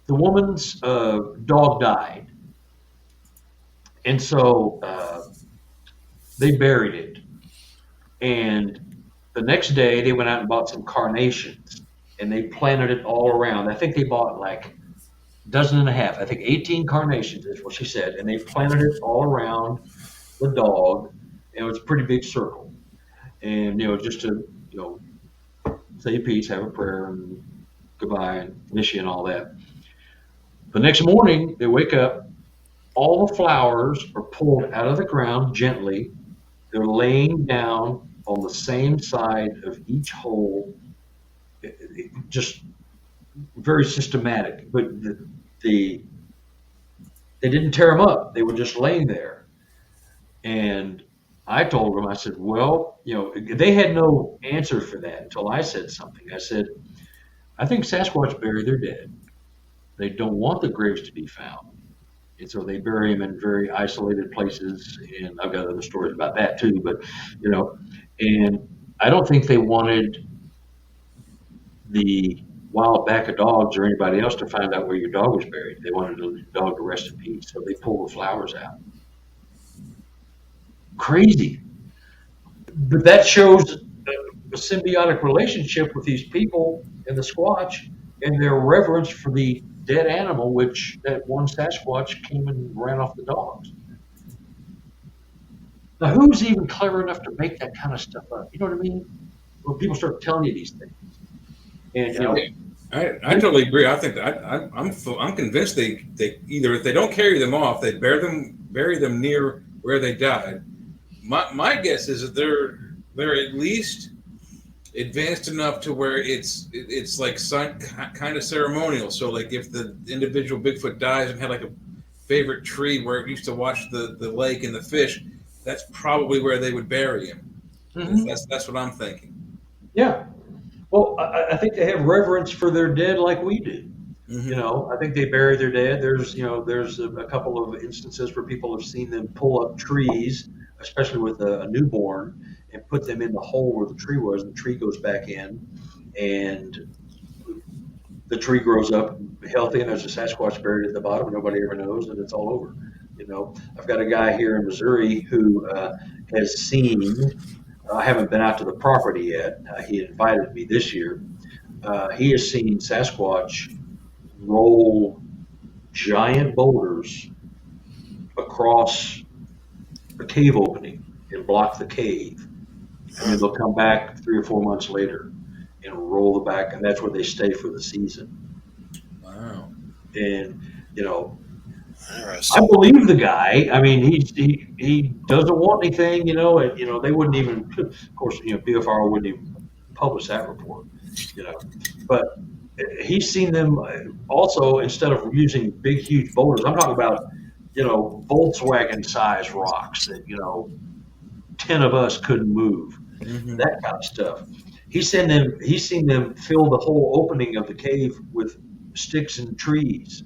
the woman's dog died. And so they buried it. And the next day they went out and bought some carnations, and they planted it all around. I think they bought like a dozen and a half. I think 18 carnations is what she said. And they planted it all around the dog. And it was a pretty big circle. And, just to, say peace, have a prayer, and goodbye, and miss you, and all that. The next morning, they wake up, all the flowers are pulled out of the ground gently. They're laying down on the same side of each hole, just very systematic. But they didn't tear them up. They were just laying there. And I told them, I said, well, they had no answer for that until I said something. I said, I think Sasquatch bury their dead. They don't want the graves to be found. And so they bury them in very isolated places. And I've got other stories about that too. But, and I don't think they wanted the wild pack of dogs or anybody else to find out where your dog was buried. They wanted the dog to rest in peace. So they pulled the flowers out. Crazy. But that shows a symbiotic relationship with these people and the Squatch and their reverence for the dead animal, which that one Sasquatch came and ran off the dogs. Now, who's even clever enough to make that kind of stuff up? You know what I mean? When people start telling you these things. And, I totally agree. I think that I'm convinced they either, if they don't carry them off, they bury them near where they died. My guess is that they're at least advanced enough to where it's like kind of ceremonial. So like if the individual Bigfoot dies and had like a favorite tree where it used to watch the lake and the fish, that's probably where they would bury him. Mm-hmm. That's what I'm thinking. Yeah. Well, I think they have reverence for their dead like we do. Mm-hmm. I think they bury their dead. There's a couple of instances where people have seen them pull up trees, especially with a newborn, and put them in the hole where the tree was, and the tree goes back in, and the tree grows up healthy, and there's a Sasquatch buried at the bottom, and nobody ever knows, and it's all over. I've got a guy here in Missouri who has seen, I haven't been out to the property yet, he invited me this year, he has seen Sasquatch roll giant boulders across a cave opening and block the cave. And then they'll come back 3 or 4 months later and roll the back, and that's where they stay for the season. Wow. And, I believe the guy. I mean, he doesn't want anything, and, they wouldn't even, of course, BFRO wouldn't even publish that report, but he's seen them also, instead of using big, huge boulders, I'm talking about, Volkswagen size rocks that, 10 of us couldn't move, mm-hmm. That kind of stuff. He's seen them fill the whole opening of the cave with sticks and trees.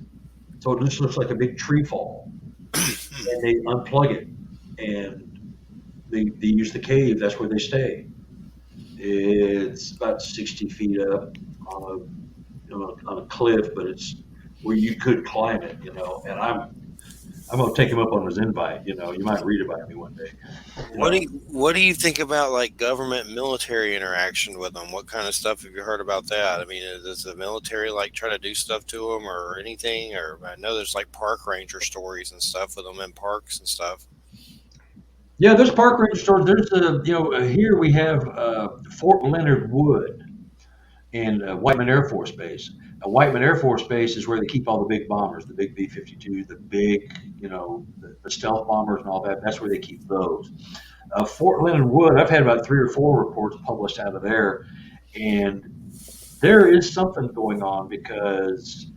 So it just looks like a big tree fall. And they unplug it and they use the cave. That's where they stay. It's about 60 feet up on a cliff, but it's where you could climb it, and I'm going to take him up on his invite. You might read about me one day. What do you think about like government military interaction with them? What kind of stuff have you heard about that? I mean, does the military like try to do stuff to them or anything? Or I know there's like park ranger stories and stuff with them in parks and stuff. Yeah, there's park ranger stories. There's here we have Fort Leonard Wood, and Whiteman Air Force Base. Now, Whiteman Air Force Base is where they keep all the big bombers, the big B-52s, the big, the stealth bombers and all that. That's where they keep those. Fort Leonard Wood, I've had about 3 or 4 reports published out of there, and there is something going on because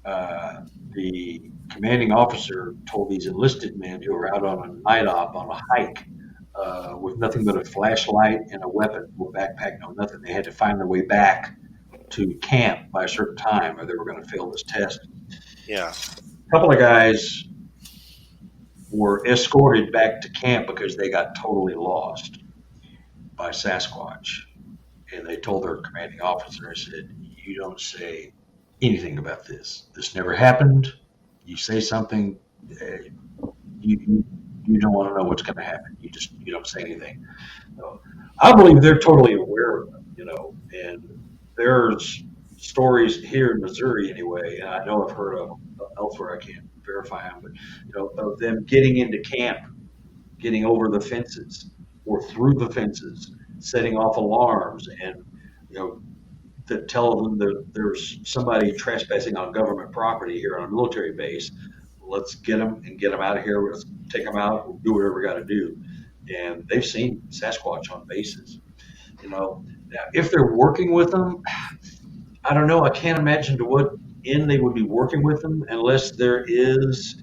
the commanding officer told these enlisted men who were out on a night op on a hike with nothing but a flashlight and a weapon, no backpack, no nothing. They had to find their way back to camp by a certain time or they were going to fail this test. Yeah. A couple of guys were escorted back to camp because they got totally lost by Sasquatch. And they told their commanding officer, I said, you don't say anything about this. This never happened. You say something, you don't want to know what's going to happen. You don't say anything. So I believe they're totally aware of them, and there's stories here in Missouri anyway, and I know I've heard of them elsewhere. I can't verify them, but of them getting into camp, getting over the fences or through the fences, setting off alarms, and that tell them that there's somebody trespassing on government property here on a military base. Let's get them and get them out of here. Let's take them out. We'll do whatever we got to do. And they've seen Sasquatch on bases. Now, if they're working with them, I don't know. I can't imagine to what end they would be working with them unless there's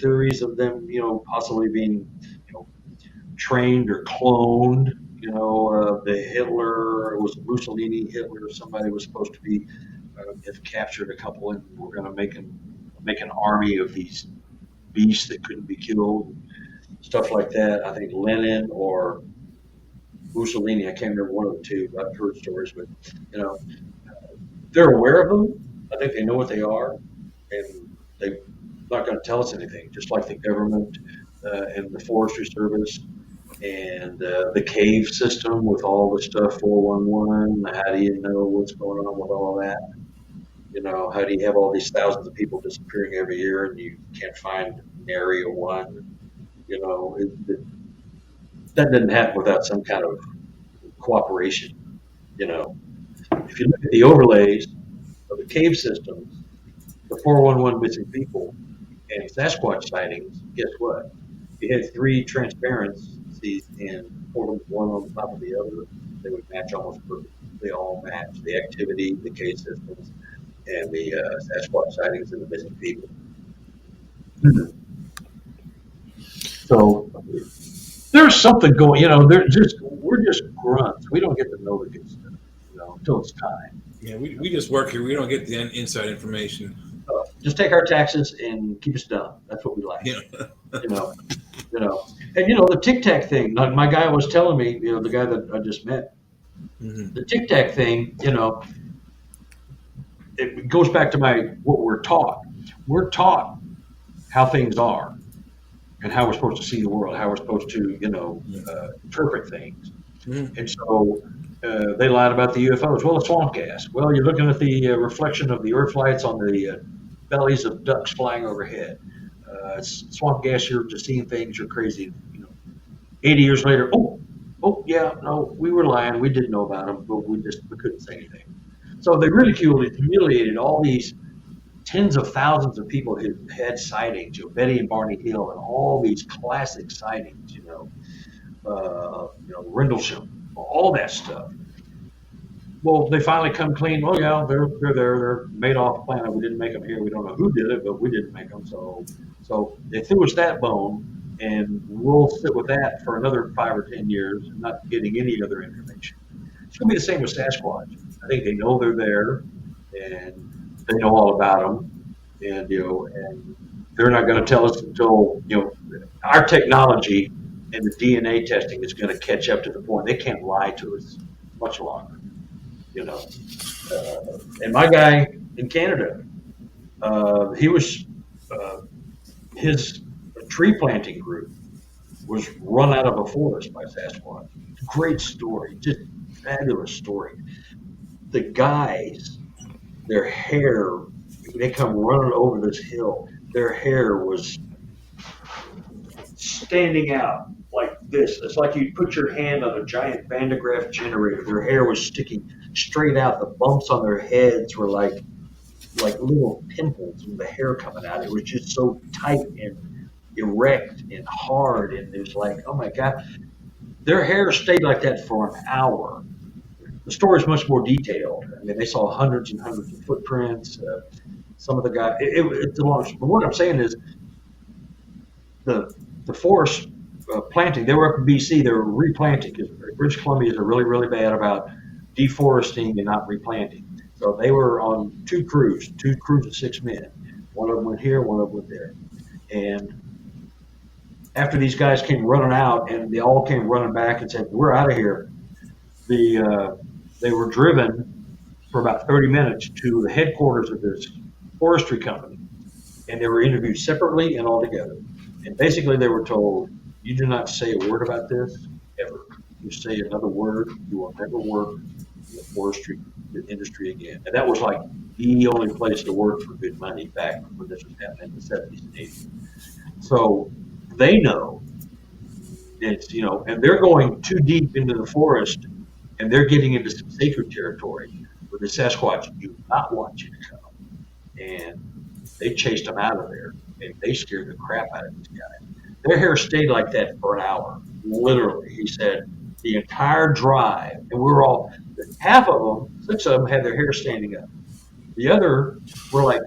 theories of them, possibly being, trained or cloned. The Hitler, it was Mussolini, Hitler, somebody was supposed to be, have captured a couple, and we're going to make an army of these beasts that couldn't be killed, stuff like that. I think Lenin or Mussolini, I can't remember one of the two. I've heard stories, but they're aware of them. I think they know what they are, and they're not going to tell us anything. Just like the government and the Forestry Service. And the cave system with all the stuff 411, how do you know what's going on with all of that? How do you have all these thousands of people disappearing every year and you can't find nary a one? That didn't happen without some kind of cooperation. If you look at the overlays of the cave systems, the 411 missing people and Sasquatch sightings, guess what? You had 3 transparencies and one on top of the other. They would match almost perfectly. They all match the activity, the cave systems, and the Sasquatch sightings and the missing people. So there's something going. We're just grunts. We don't get to know the good stuff, until it's time. Yeah, we just work here. We don't get the inside information. Just take our taxes and keep us dumb. That's what we like. Yeah. And the Tic Tac thing. Like my guy was telling me, the guy that I just met, the Tic Tac thing. It goes back to what we're taught. We're taught how things are, and how we're supposed to see the world, how we're supposed to, interpret things. Mm-hmm. And so they lied about the UFOs. Well, it's swamp gas. Well, you're looking at the reflection of the Earth lights on the bellies of ducks flying overhead. It's swamp gas. You're just seeing things. You're crazy. 80 years later, oh yeah, no, we were lying. We didn't know about them, but we couldn't say anything. So they ridiculed and humiliated all these tens of thousands of people who had sightings. Betty and Barney Hill and all these classic sightings. Rendlesham, all that stuff. Well, they finally come clean. Oh yeah, they're there. They're made off planet. We didn't make them here. We don't know who did it, but we didn't make them. So they threw us that bone, and we'll sit with that for another 5 or 10 years, not getting any other information. It's going to be the same with Sasquatch. I think they know they're there, and they know all about them, and and they're not going to tell us until our technology and the DNA testing is going to catch up to the point they can't lie to us much longer. And my guy in Canada, he was his tree planting group was run out of a forest by Sasquatch. Great story, just fabulous story. The guys, their hair, they come running over this hill. Their hair was standing out like this. It's like you put your hand on a giant Van de Graaff generator. Their hair was sticking straight out. The bumps on their heads were like little pimples with the hair coming out. It was just so tight and erect and hard. And it was like, oh my God. Their hair stayed like that for an hour. The story is much more detailed. I mean, they saw hundreds and hundreds of footprints. Some of the guys, it's a long. But what I'm saying is, the forest planting. They were up in BC. They were replanting because British Columbians are really, really bad about deforesting and not replanting. So they were on two crews of 6 men. One of them went here, one of them went there. And after these guys came running out, and they all came running back and said, "We're out of here." They were driven for about 30 minutes to the headquarters of this forestry company, and they were interviewed separately and all together. And basically, they were told, "You do not say a word about this ever. You say another word, you will never work in the forestry industry again." And that was like the only place to work for good money back when this was happening in the 70s and 80s. So they know it's, and they're going too deep into the forest, and they're getting into some sacred territory where the Sasquatch do not want you to come. And they chased them out of there, and they scared the crap out of these guys. Their hair stayed like that for an hour, literally. He said the entire drive, and we were all, half of them, 6 of them had their hair standing up. The other were like,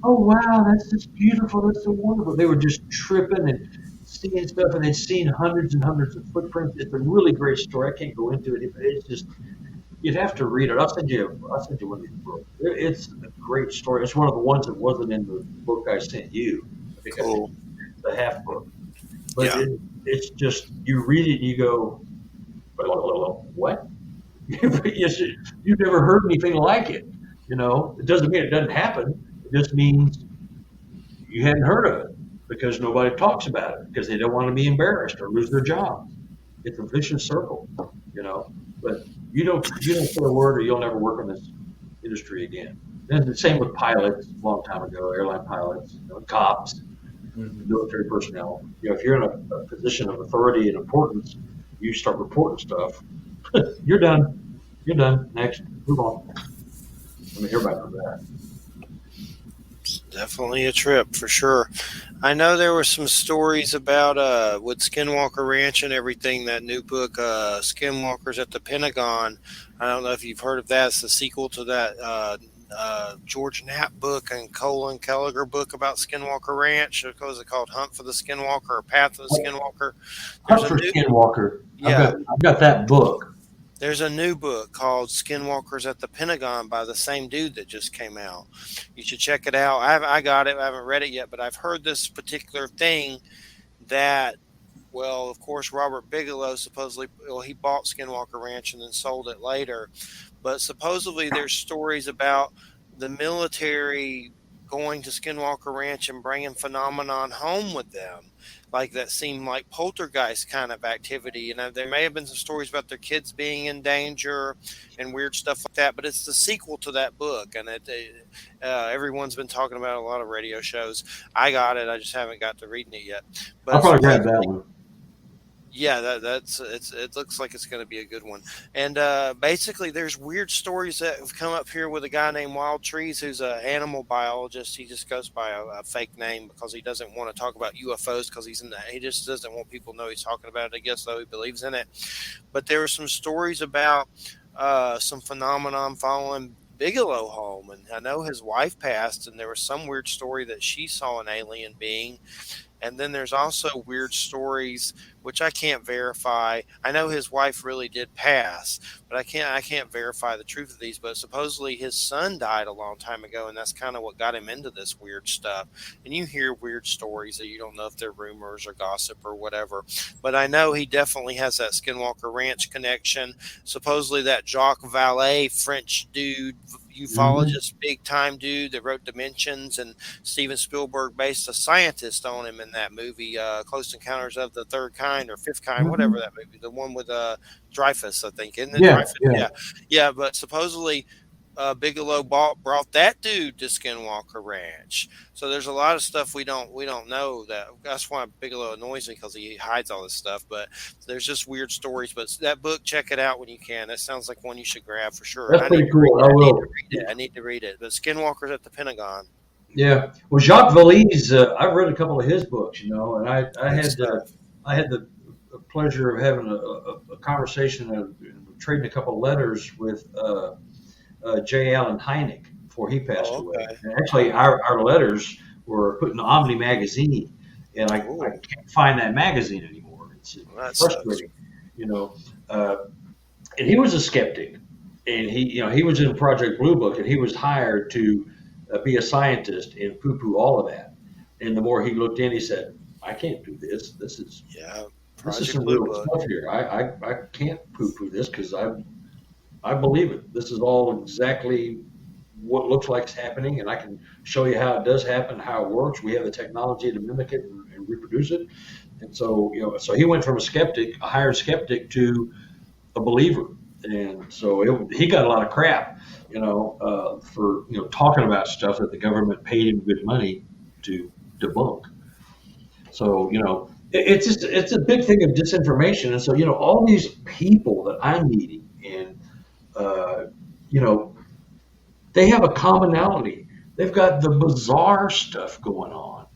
"Oh wow, that's just beautiful, that's so wonderful." They were just tripping and seeing stuff, and they'd seen hundreds and hundreds of footprints. It's a really great story. I can't go into it. It's just, you'd have to read it. I'll send you one of these books. It's a great story. It's one of the ones that wasn't in the book I sent you. I think Cool. The half book. But Yeah. it's just, you read it and you go, what? You've never heard anything like it. It doesn't mean it doesn't happen. It just means you hadn't heard of it because nobody talks about it because they don't want to be embarrassed or lose their job. It's a vicious circle, But you don't say a word, or you'll never work in this industry again. And it's the same with pilots. A long time ago, airline pilots, cops, military personnel. If you're in a position of authority and importance, you start reporting stuff. You're done. You're done. Next, move on. Let me hear about that. Definitely a trip for sure. I know there were some stories about with Skinwalker Ranch and everything. That new book, Skinwalkers at the Pentagon. I don't know if you've heard of that. It's the sequel to that George Knapp book and Colin Kelleher book about Skinwalker Ranch. Was it called Hunt for the Skinwalker or Path of the Skinwalker? Hunt for Skinwalker. Yeah, I've got that book. there's a new book called Skinwalkers at the Pentagon by the same dude that just came out. You should check it out. I got it. I haven't read it yet, but I've heard this particular thing that, well, of course, Robert Bigelow supposedly, he bought Skinwalker Ranch and then sold it later. But supposedly there's stories about the military going to Skinwalker Ranch and bringing phenomenon home with them. Like that seemed like poltergeist kind of activity. There may have been some stories about their kids being in danger and weird stuff like that. But it's the sequel to that book, and everyone's been talking about it on a lot of radio shows. I got it. I just haven't got to reading it yet. But I'll probably grab that one. Yeah, it looks like it's going to be a good one. And basically, there's weird stories that have come up here with a guy named Wild Trees, who's an animal biologist. He just goes by a fake name because he doesn't want to talk about UFOs because he just doesn't want people to know he's talking about it. I guess though he believes in it. But there were some stories about some phenomenon following Bigelow home, and I know his wife passed, and there was some weird story that she saw an alien being. And then there's also weird stories, which I can't verify. I know his wife really did pass, but I can't verify the truth of these. But supposedly his son died a long time ago, and that's kind of what got him into this weird stuff. And you hear weird stories that you don't know if they're rumors or gossip or whatever. But I know he definitely has that Skinwalker Ranch connection. Supposedly that Jacques Vallée, French dude, ufologist, big time dude that wrote Dimensions, and Steven Spielberg based a scientist on him in that movie, Close Encounters of the Third Kind or Fifth Kind, whatever that movie, the one with Dreyfus, I think, isn't it? Yeah, Dreyfus? Yeah. But supposedly Bigelow brought that dude to Skinwalker Ranch. So there's a lot of stuff we don't know. That's why Bigelow annoys me, because he hides all this stuff. But there's just weird stories. But that book, check it out when you can. That sounds like one you should grab for sure. That's pretty cool. I will. I need to read it. But Skinwalker's at the Pentagon. Yeah. Well, Jacques Valise, I've read a couple of his books, and I had the pleasure of having a conversation, trading a couple of letters with J. Allen Hynek before he passed away. And actually, our letters were put in the Omni magazine, and I can't find that magazine anymore. It's frustrating, and he was a skeptic, and he was in Project Blue Book, and he was hired to be a scientist and poo-poo all of that. And the more he looked in, he said, "I can't do this. This is some real stuff here. I can't poo-poo this because I believe it. This is all exactly what looks like it's happening, and I can show you how it does happen, how it works. We have the technology to mimic it and reproduce it." And so, so he went from a hired skeptic, to a believer. And so he got a lot of crap, for talking about stuff that the government paid him good money to debunk. So it's a big thing of disinformation. And so all these people that I'm meeting, and they have a commonality. They've got the bizarre stuff going on,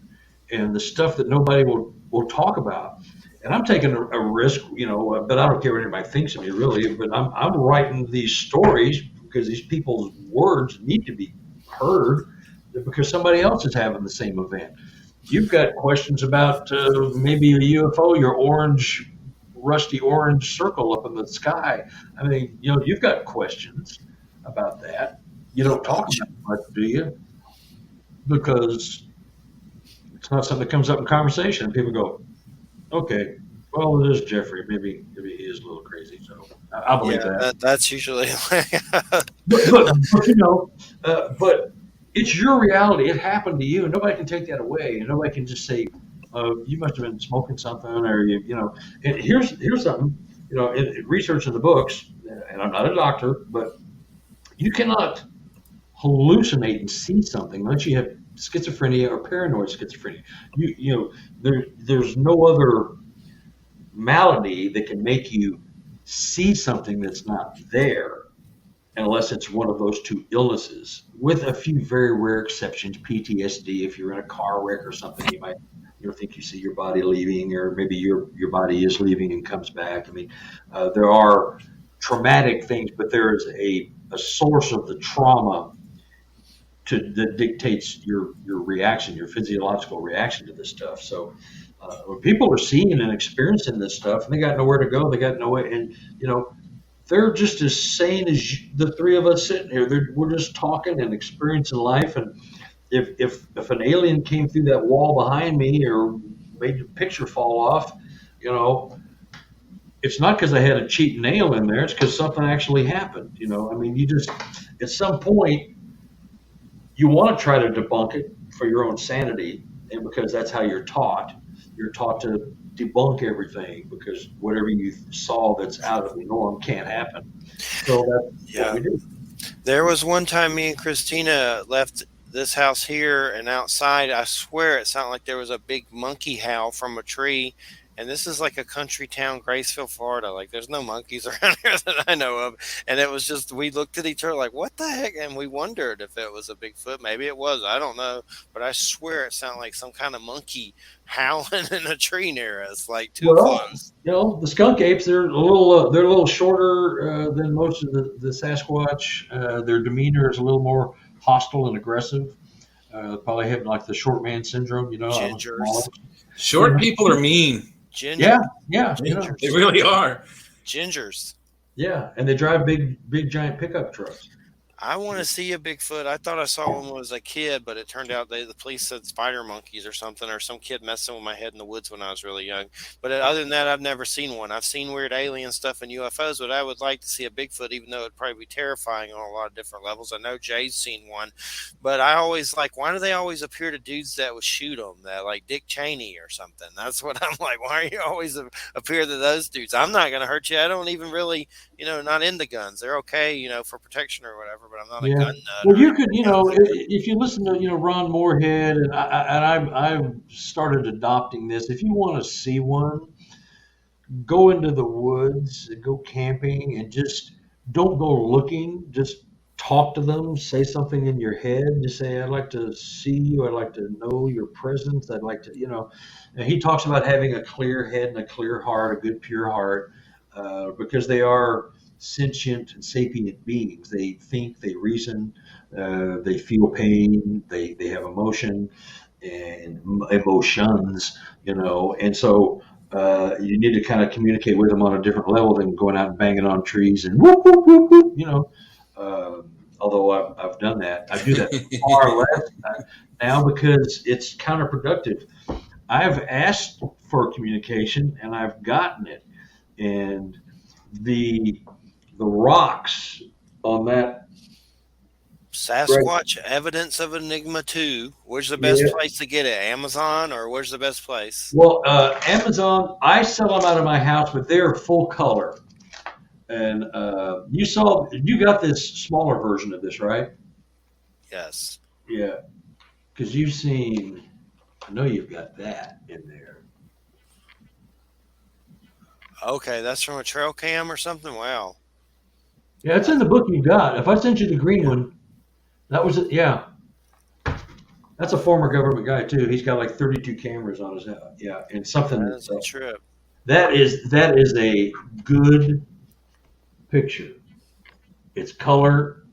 and the stuff that nobody will talk about. And I'm taking a risk, but I don't care what anybody thinks of me, really. But I'm writing these stories because these people's words need to be heard, because somebody else is having the same event. You've got questions about maybe a UFO, your rusty orange circle up in the sky. I mean, you've got questions about that. You don't talk about it much, do you? Because it's not something that comes up in conversation. People go, "Okay, well, it is Jeffrey. Maybe he is a little crazy." So I believe that. That's usually. But it's your reality. It happened to you, and nobody can take that away. And nobody can just say, "You must have been smoking something," or And here's something. In research in the books, and I'm not a doctor, but you cannot hallucinate and see something unless you have schizophrenia or paranoid schizophrenia. There's no other malady that can make you see something that's not there, unless it's one of those two illnesses, with a few very rare exceptions. PTSD, if you're in a car wreck or something, you might think you see your body leaving, or maybe your body is leaving and comes back. I mean, there are traumatic things, but there is a source of the trauma that dictates your reaction, your physiological reaction to this stuff. So when people are seeing and experiencing this stuff, and they got nowhere to go, they got no way, and they're just as sane as the three of us sitting here. We're just talking and experiencing life. And if an alien came through that wall behind me or made the picture fall off, it's not because I had a cheap nail in there. It's because something actually happened. I mean, you just, at some point, you want to try to debunk it for your own sanity, and because that's how you're taught. You're taught to debunk everything, because whatever you saw that's out of the norm can't happen. So that's what we do. There was one time me and Christina left this house here, and outside, I swear it sounded like there was a big monkey howl from a tree. And this is like a country town, Graceville, Florida. Like, there's no monkeys around here that I know of. And it was just, we looked at each other like, what the heck? And we wondered if it was a Bigfoot. Maybe it was. I don't know. But I swear it sounded like some kind of monkey howling in a tree near us, like too close. The skunk apes, they're a little shorter than most of the Sasquatch. Their demeanor is a little more hostile and aggressive. Probably have like the short man syndrome, Gingers. Short people are mean. Ginger. Yeah, they really are. Gingers. Yeah, and they drive big giant pickup trucks. I want to see a Bigfoot. I thought I saw one when I was a kid, but it turned out the police said spider monkeys or something, or some kid messing with my head in the woods when I was really young. But other than that, I've never seen one. I've seen weird alien stuff and UFOs, but I would like to see a Bigfoot, even though it'd probably be terrifying on a lot of different levels. I know Jay's seen one, but I always why do they always appear to dudes that would shoot them, that like Dick Cheney or something? That's what I'm like. Why are you always appear to those dudes? I'm not going to hurt you. I don't even really, not into guns. They're okay, for protection or whatever. but I'm not a Yeah. gun nut Well, or you could, anything else. if you listen to, Ron Moorhead, and I've started adopting this. If you want to see one, go into the woods, go camping, and just don't go looking. Just talk to them. Say something in your head. Just say, "I'd like to see you. I'd like to know your presence. I'd like to." And he talks about having a clear head and a clear heart, a good, pure heart, because they are sentient and sapient beings. They think, they reason, they feel pain, they have emotion and emotions, and so you need to kind of communicate with them on a different level than going out and banging on trees and whoop, whoop, whoop, whoop. Although I've done that, I do that far less now because it's counterproductive. I've asked for communication and I've gotten it, and the rocks on that. Sasquatch Evidence of Enigma 2. Where's the best Yeah. place to get it? Amazon, or where's the best place? Well, Amazon, I sell them out of my house, but they're full color. And you got this smaller version of this, right? Yes. Yeah, because you've seen, I know you've got that in there. Okay, that's from a trail cam or something? Wow. Yeah, it's in the book you got. If I sent you the green one, that was it. Yeah, that's a former government guy too. He's got like 32 cameras on his head. Yeah, and something. That is a trip. That is a good picture. It's color.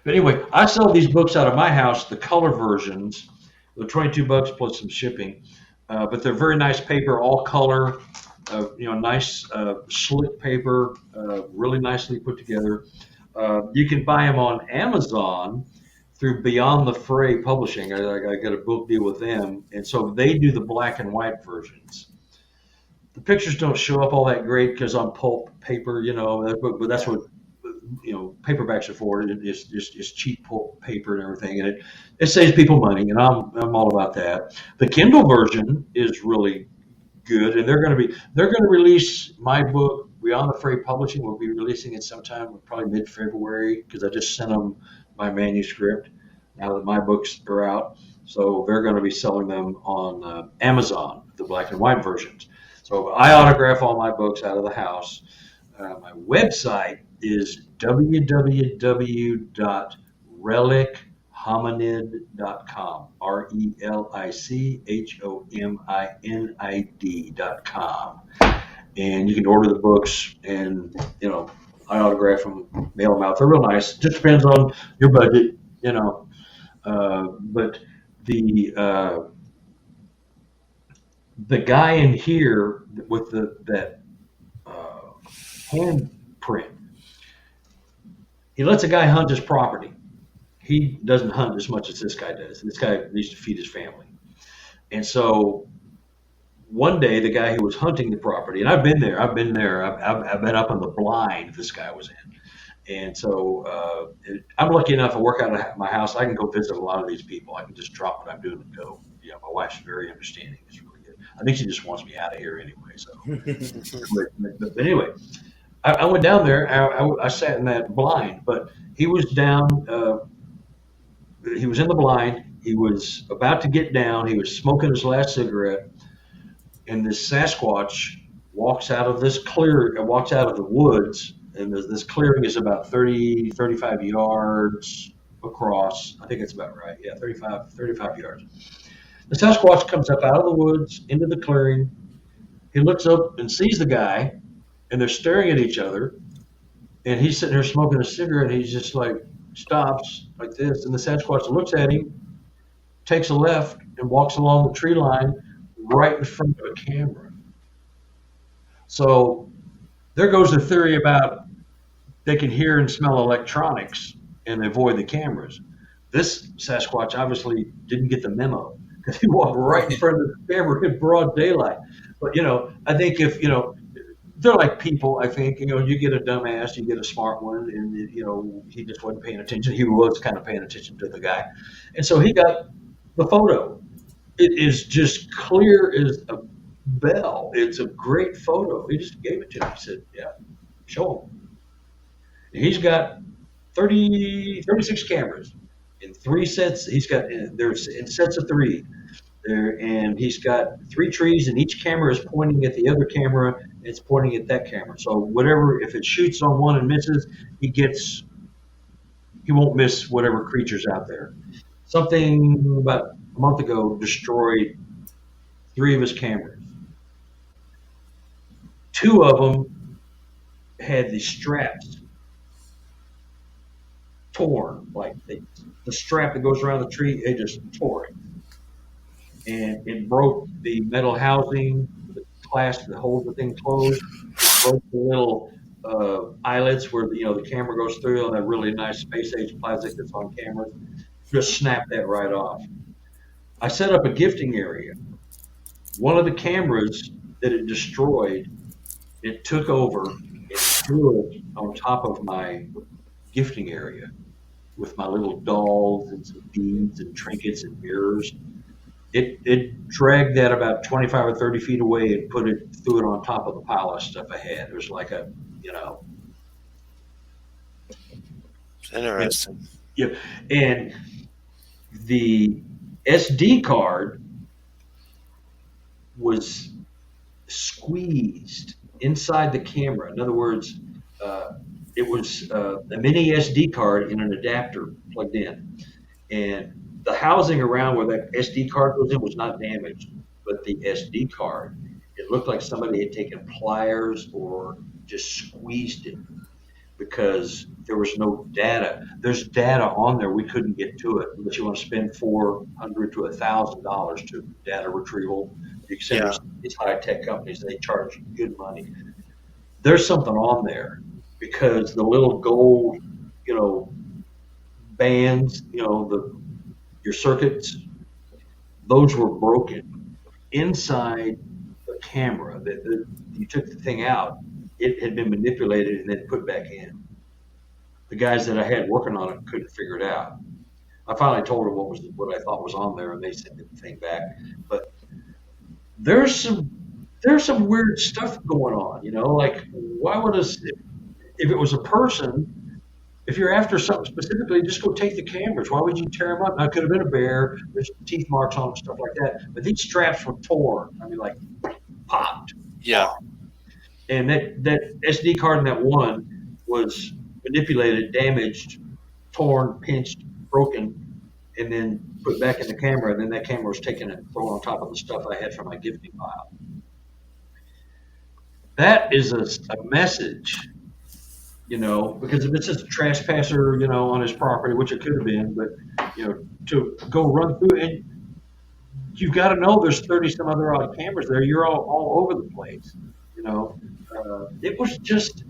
But anyway, I sell these books out of my house, the color versions. They're $22 plus some shipping. But they're very nice paper, all color, nice slick paper, really nicely put together. You can buy them on Amazon through Beyond the Fray Publishing. I got a book deal with them, and so they do the black and white versions. The pictures don't show up all that great because on pulp paper, but that's what paperbacks are for. It's cheap pulp paper and everything, and it saves people money, and I'm all about that. The Kindle version is really good, and they're going to release my book. Beyond the Fray Publishing will be releasing it sometime, probably mid-February, because I just sent them my manuscript now that my books are out. So they're going to be selling them on Amazon, the black and white versions. So I autograph all my books out of the house. My website is www.relichominid.com. RELICHOMINID.com. And you can order the books, and I autograph them, mail them out. They're real nice. It just depends on your budget, but the guy in here with that handprint, he lets a guy hunt his property. He doesn't hunt as much as this guy does. This guy needs to feed his family. And so one day, the guy who was hunting the property, and I've been there. I've been up on the blind this guy was in. And so I'm lucky enough to work out of my house. I can go visit a lot of these people. I can just drop what I'm doing and go. My wife's very understanding. It's really good. I think she just wants me out of here anyway. So, but anyway, I went down there. I sat in that blind, but he was down. He was in the blind. He was about to get down. He was smoking his last cigarette, and this Sasquatch walks out of the woods, and this clearing is about 35 yards across. I think it's about right. Yeah, 35 yards. The Sasquatch comes up out of the woods into the clearing. He looks up and sees the guy, and they're staring at each other. And he's sitting there smoking a cigarette, and he's just like stops like this. And the Sasquatch looks at him, takes a left, and walks along the tree line right in front of a camera. So there goes the theory about they can hear and smell electronics and avoid the cameras. This Sasquatch obviously didn't get the memo because he walked right in front of the camera in broad daylight. But, I think if, they're like people, I think, you get a dumbass, you get a smart one, and, he just wasn't paying attention. He was kind of paying attention to the guy. And so he got the photo. It is just clear as a bell. It's a great photo. He just gave it to me. He said, yeah, show him. He's got 36 cameras in 3 sets. He's got there's in sets of 3 there, and he's got 3 trees, and each camera is pointing at the other camera. It's pointing at that camera. So whatever, if it shoots on one and misses, he won't miss whatever creature's out there. Something about a month ago destroyed 3 of his cameras. 2 of them had the straps torn, like the strap that goes around the tree, they just tore it. And it broke the metal housing, the clasp that holds the thing closed. It broke the little eyelets where the camera goes through on that really nice space age plastic that's on cameras. Just snapped that right off. I set up a gifting area. One of the cameras that it destroyed, it took over and threw it on top of my gifting area with my little dolls and some beads and trinkets and mirrors. It dragged that about 25 or 30 feet away and threw it on top of the pile of stuff I had. It was like Interesting. Yeah. And the SD card was squeezed inside the camera. In other words, it was a mini SD card in an adapter plugged in. And the housing around where that SD card goes in was not damaged, but the SD card, it looked like somebody had taken pliers or just squeezed it because there was no data. There's data on there. We couldn't get to it. But you want to spend $400 to $1,000 to data retrieval. You can send these high-tech companies, they charge good money. There's something on there because the little gold, bands, your circuits, those were broken inside the camera. You took the thing out, it had been manipulated and then put back in. The guys that I had working on it couldn't figure it out. I finally told them what I thought was on there, and they sent the thing back. But there's some weird stuff going on, like why would if it was a person, if you're after something specifically, just go take the cameras. Why would you tear them up? Now, it could have been a bear. There's teeth marks on them, stuff like that. But these straps were torn. I mean, like popped. Yeah. Popped. And that SD card in that one was manipulated, damaged, torn, pinched, broken, and then put back in the camera. And then that camera was taken and thrown on top of the stuff I had from my gifting pile. That is a message. Because if it's just a trespasser, on his property, which it could have been, but, to go run through and you've got to know there's 30 some other odd cameras there. You're all over the place, it was just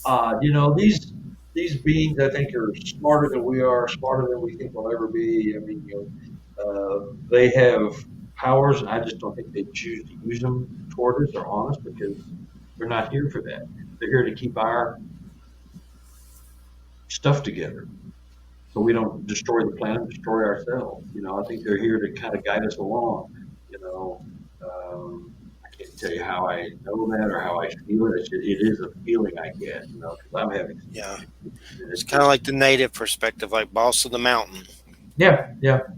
odd, these beings, I think, are smarter than we are, smarter than we think we'll ever be. I mean, they have powers, and I just don't think they choose to use them toward us or on us because they're not here for that. They're here to keep our stuff together so we don't destroy the planet, destroy ourselves. I think they're here to kind of guide us along. I can't tell you how I know that or how I feel it. It is a feeling I get, because I'm having. Yeah. It's kind of like the native perspective, like boss of the mountain. Yeah,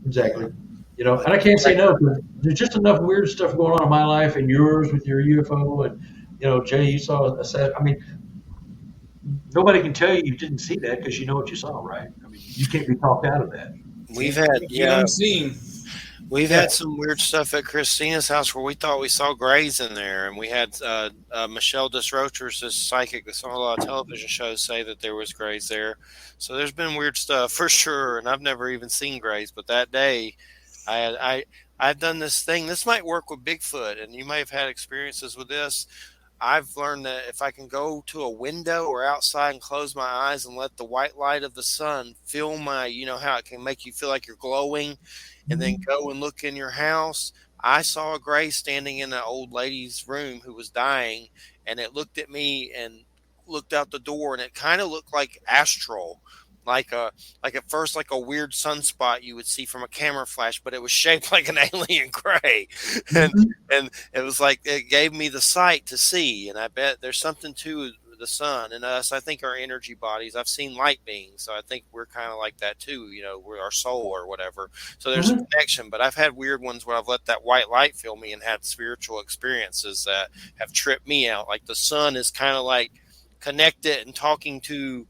exactly. And I can't say no because there's just enough weird stuff going on in my life and yours with your UFO and, Jay, you saw a set. I mean, nobody can tell you didn't see that because you know what you saw, right? I mean, you can't be talked out of that. We've had some weird stuff at Christina's house where we thought we saw grays in there, and we had Michelle Desrochers, this psychic that saw a lot of television shows, say that there was grays there. So there's been weird stuff for sure, and I've never even seen grays. But that day, I've done this thing. This might work with Bigfoot, and you may have had experiences with this. I've learned that if I can go to a window or outside and close my eyes and let the white light of the sun fill my, how it can make you feel like you're glowing, and then go and look in your house. I saw a gray standing in an old lady's room who was dying, and it looked at me and looked out the door, and it kind of looked like astral. Like at first, like a weird sunspot you would see from a camera flash, but it was shaped like an alien gray, and it was like it gave me the sight to see. And I bet there's something to the sun and us, I think, are energy bodies. I've seen light beings, so I think we're kind of like that too. We're our soul or whatever. So there's a connection. But I've had weird ones where I've let that white light fill me and had spiritual experiences that have tripped me out. Like the sun is kind of like connected and talking to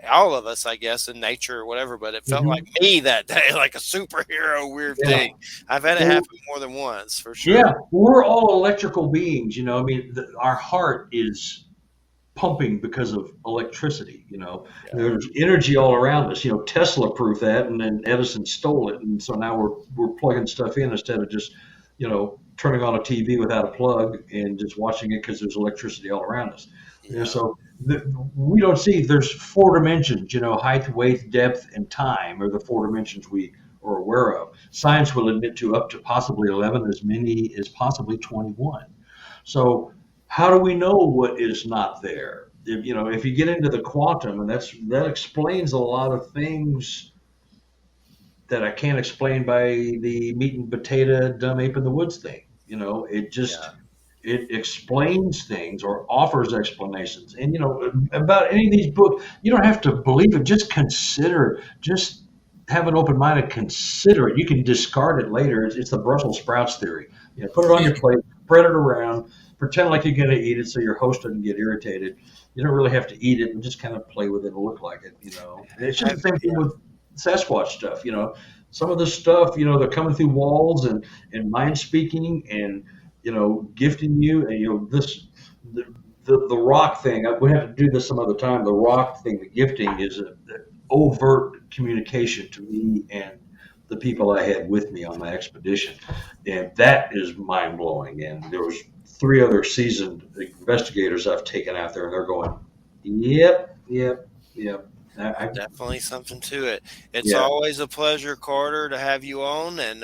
all of us, I guess, in nature or whatever, but it felt like me that day, like a superhero weird thing. I've had it happen more than once, for sure. Yeah, we're all electrical beings, I mean, our heart is pumping because of electricity, There's energy all around us. Tesla proved that, and then Edison stole it, and so now we're plugging stuff in instead of just, turning on a TV without a plug and just watching it because there's electricity all around us. So we don't see, there's 4 dimensions, height, weight, depth, and time are the 4 dimensions we are aware of. Science will admit to up to possibly 11, as many as possibly 21. So how do we know what is not there? If you get into the quantum, and that explains a lot of things that I can't explain by the meat and potato dumb ape in the woods thing. It just it explains things or offers explanations. And about any of these books, you don't have to believe it. Just consider. Just have an open mind and consider it. You can discard it later. It's the Brussels sprouts theory. Put it on your plate, spread it around, pretend like you're going to eat it so your host doesn't get irritated. You don't really have to eat it, and just kind of play with it and look like it. It's just the same thing with Sasquatch stuff. Some of this stuff, they're coming through walls and mind speaking and gifting you, and the rock thing. We have to do this some other time. The rock thing, the gifting, is an overt communication to me and the people I had with me on my expedition, and that is mind blowing. And there was 3 other seasoned investigators I've taken out there, and they're going, "Yep." Definitely something to it. It's always a pleasure, Carter, to have you on, and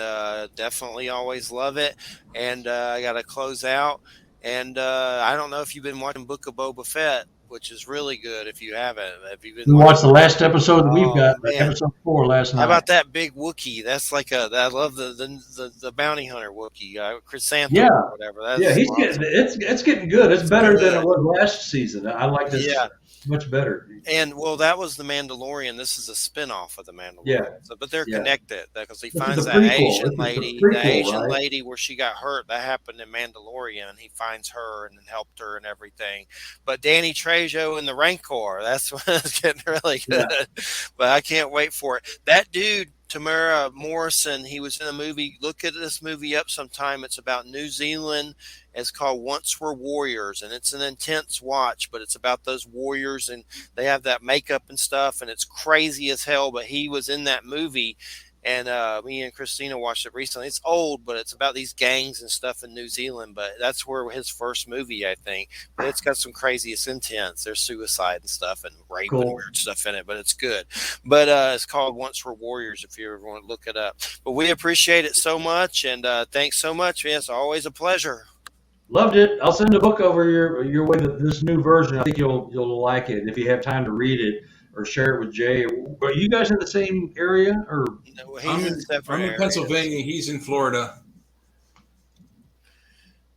definitely always love it. And I got to close out. And I don't know if you've been watching Book of Boba Fett, which is really good. If you haven't, we watched the last episode that we've got, episode 4 last night. How about that big Wookiee? That's like I love the bounty hunter Wookiee, Chrysanthemum or whatever. That's he's awesome. it's getting good. It's better than it was last season. I like this. Much better. And that was the Mandalorian. This is a spin-off of the Mandalorian. Yeah. But they're connected because he finds that Asian lady. The Asian right? lady where she got hurt, that happened in Mandalorian. He finds her and helped her and everything. But Danny Trejo and the Rancor, that's what's getting really good. Yeah. But I can't wait for it. That dude, Tamara Morrison, he was in a movie. Look at this movie up sometime. It's about New Zealand. It's called Once Were Warriors, and it's an intense watch, but it's about those warriors, and they have that makeup and stuff, and it's crazy as hell, but he was in that movie, and me and Christina watched it recently. It's old, but it's about these gangs and stuff in New Zealand, but that's where his first movie, I think. But it's got some craziest intents. There's suicide and stuff and rape and weird stuff in it, but it's good. But it's called Once Were Warriors if you ever want to look it up. But we appreciate it so much, and thanks so much. It's always a pleasure. Loved it. I'll send a book over your way. This new version, I think you'll like it. If you have time to read it or share it with Jay. Are you guys in the same area? Or no, I'm in Pennsylvania. He's in Florida.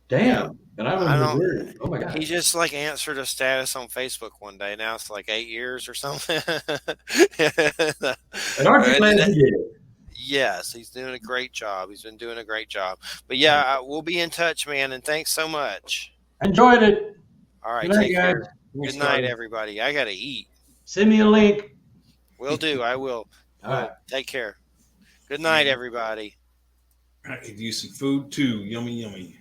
Damn. And I'm in Missouri. Oh my God. He just answered a status on Facebook one day. Now it's 8 years or something. And aren't you glad he did it? Yes, he's doing a great job. He's been doing a great job. But yeah, we'll be in touch, man. And thanks so much. Enjoyed it. All right, take care. Good night, everybody. I gotta eat. Send me a link. Will do. I will. All right. Take care. Good night, everybody. I could use some food too. Yummy, yummy.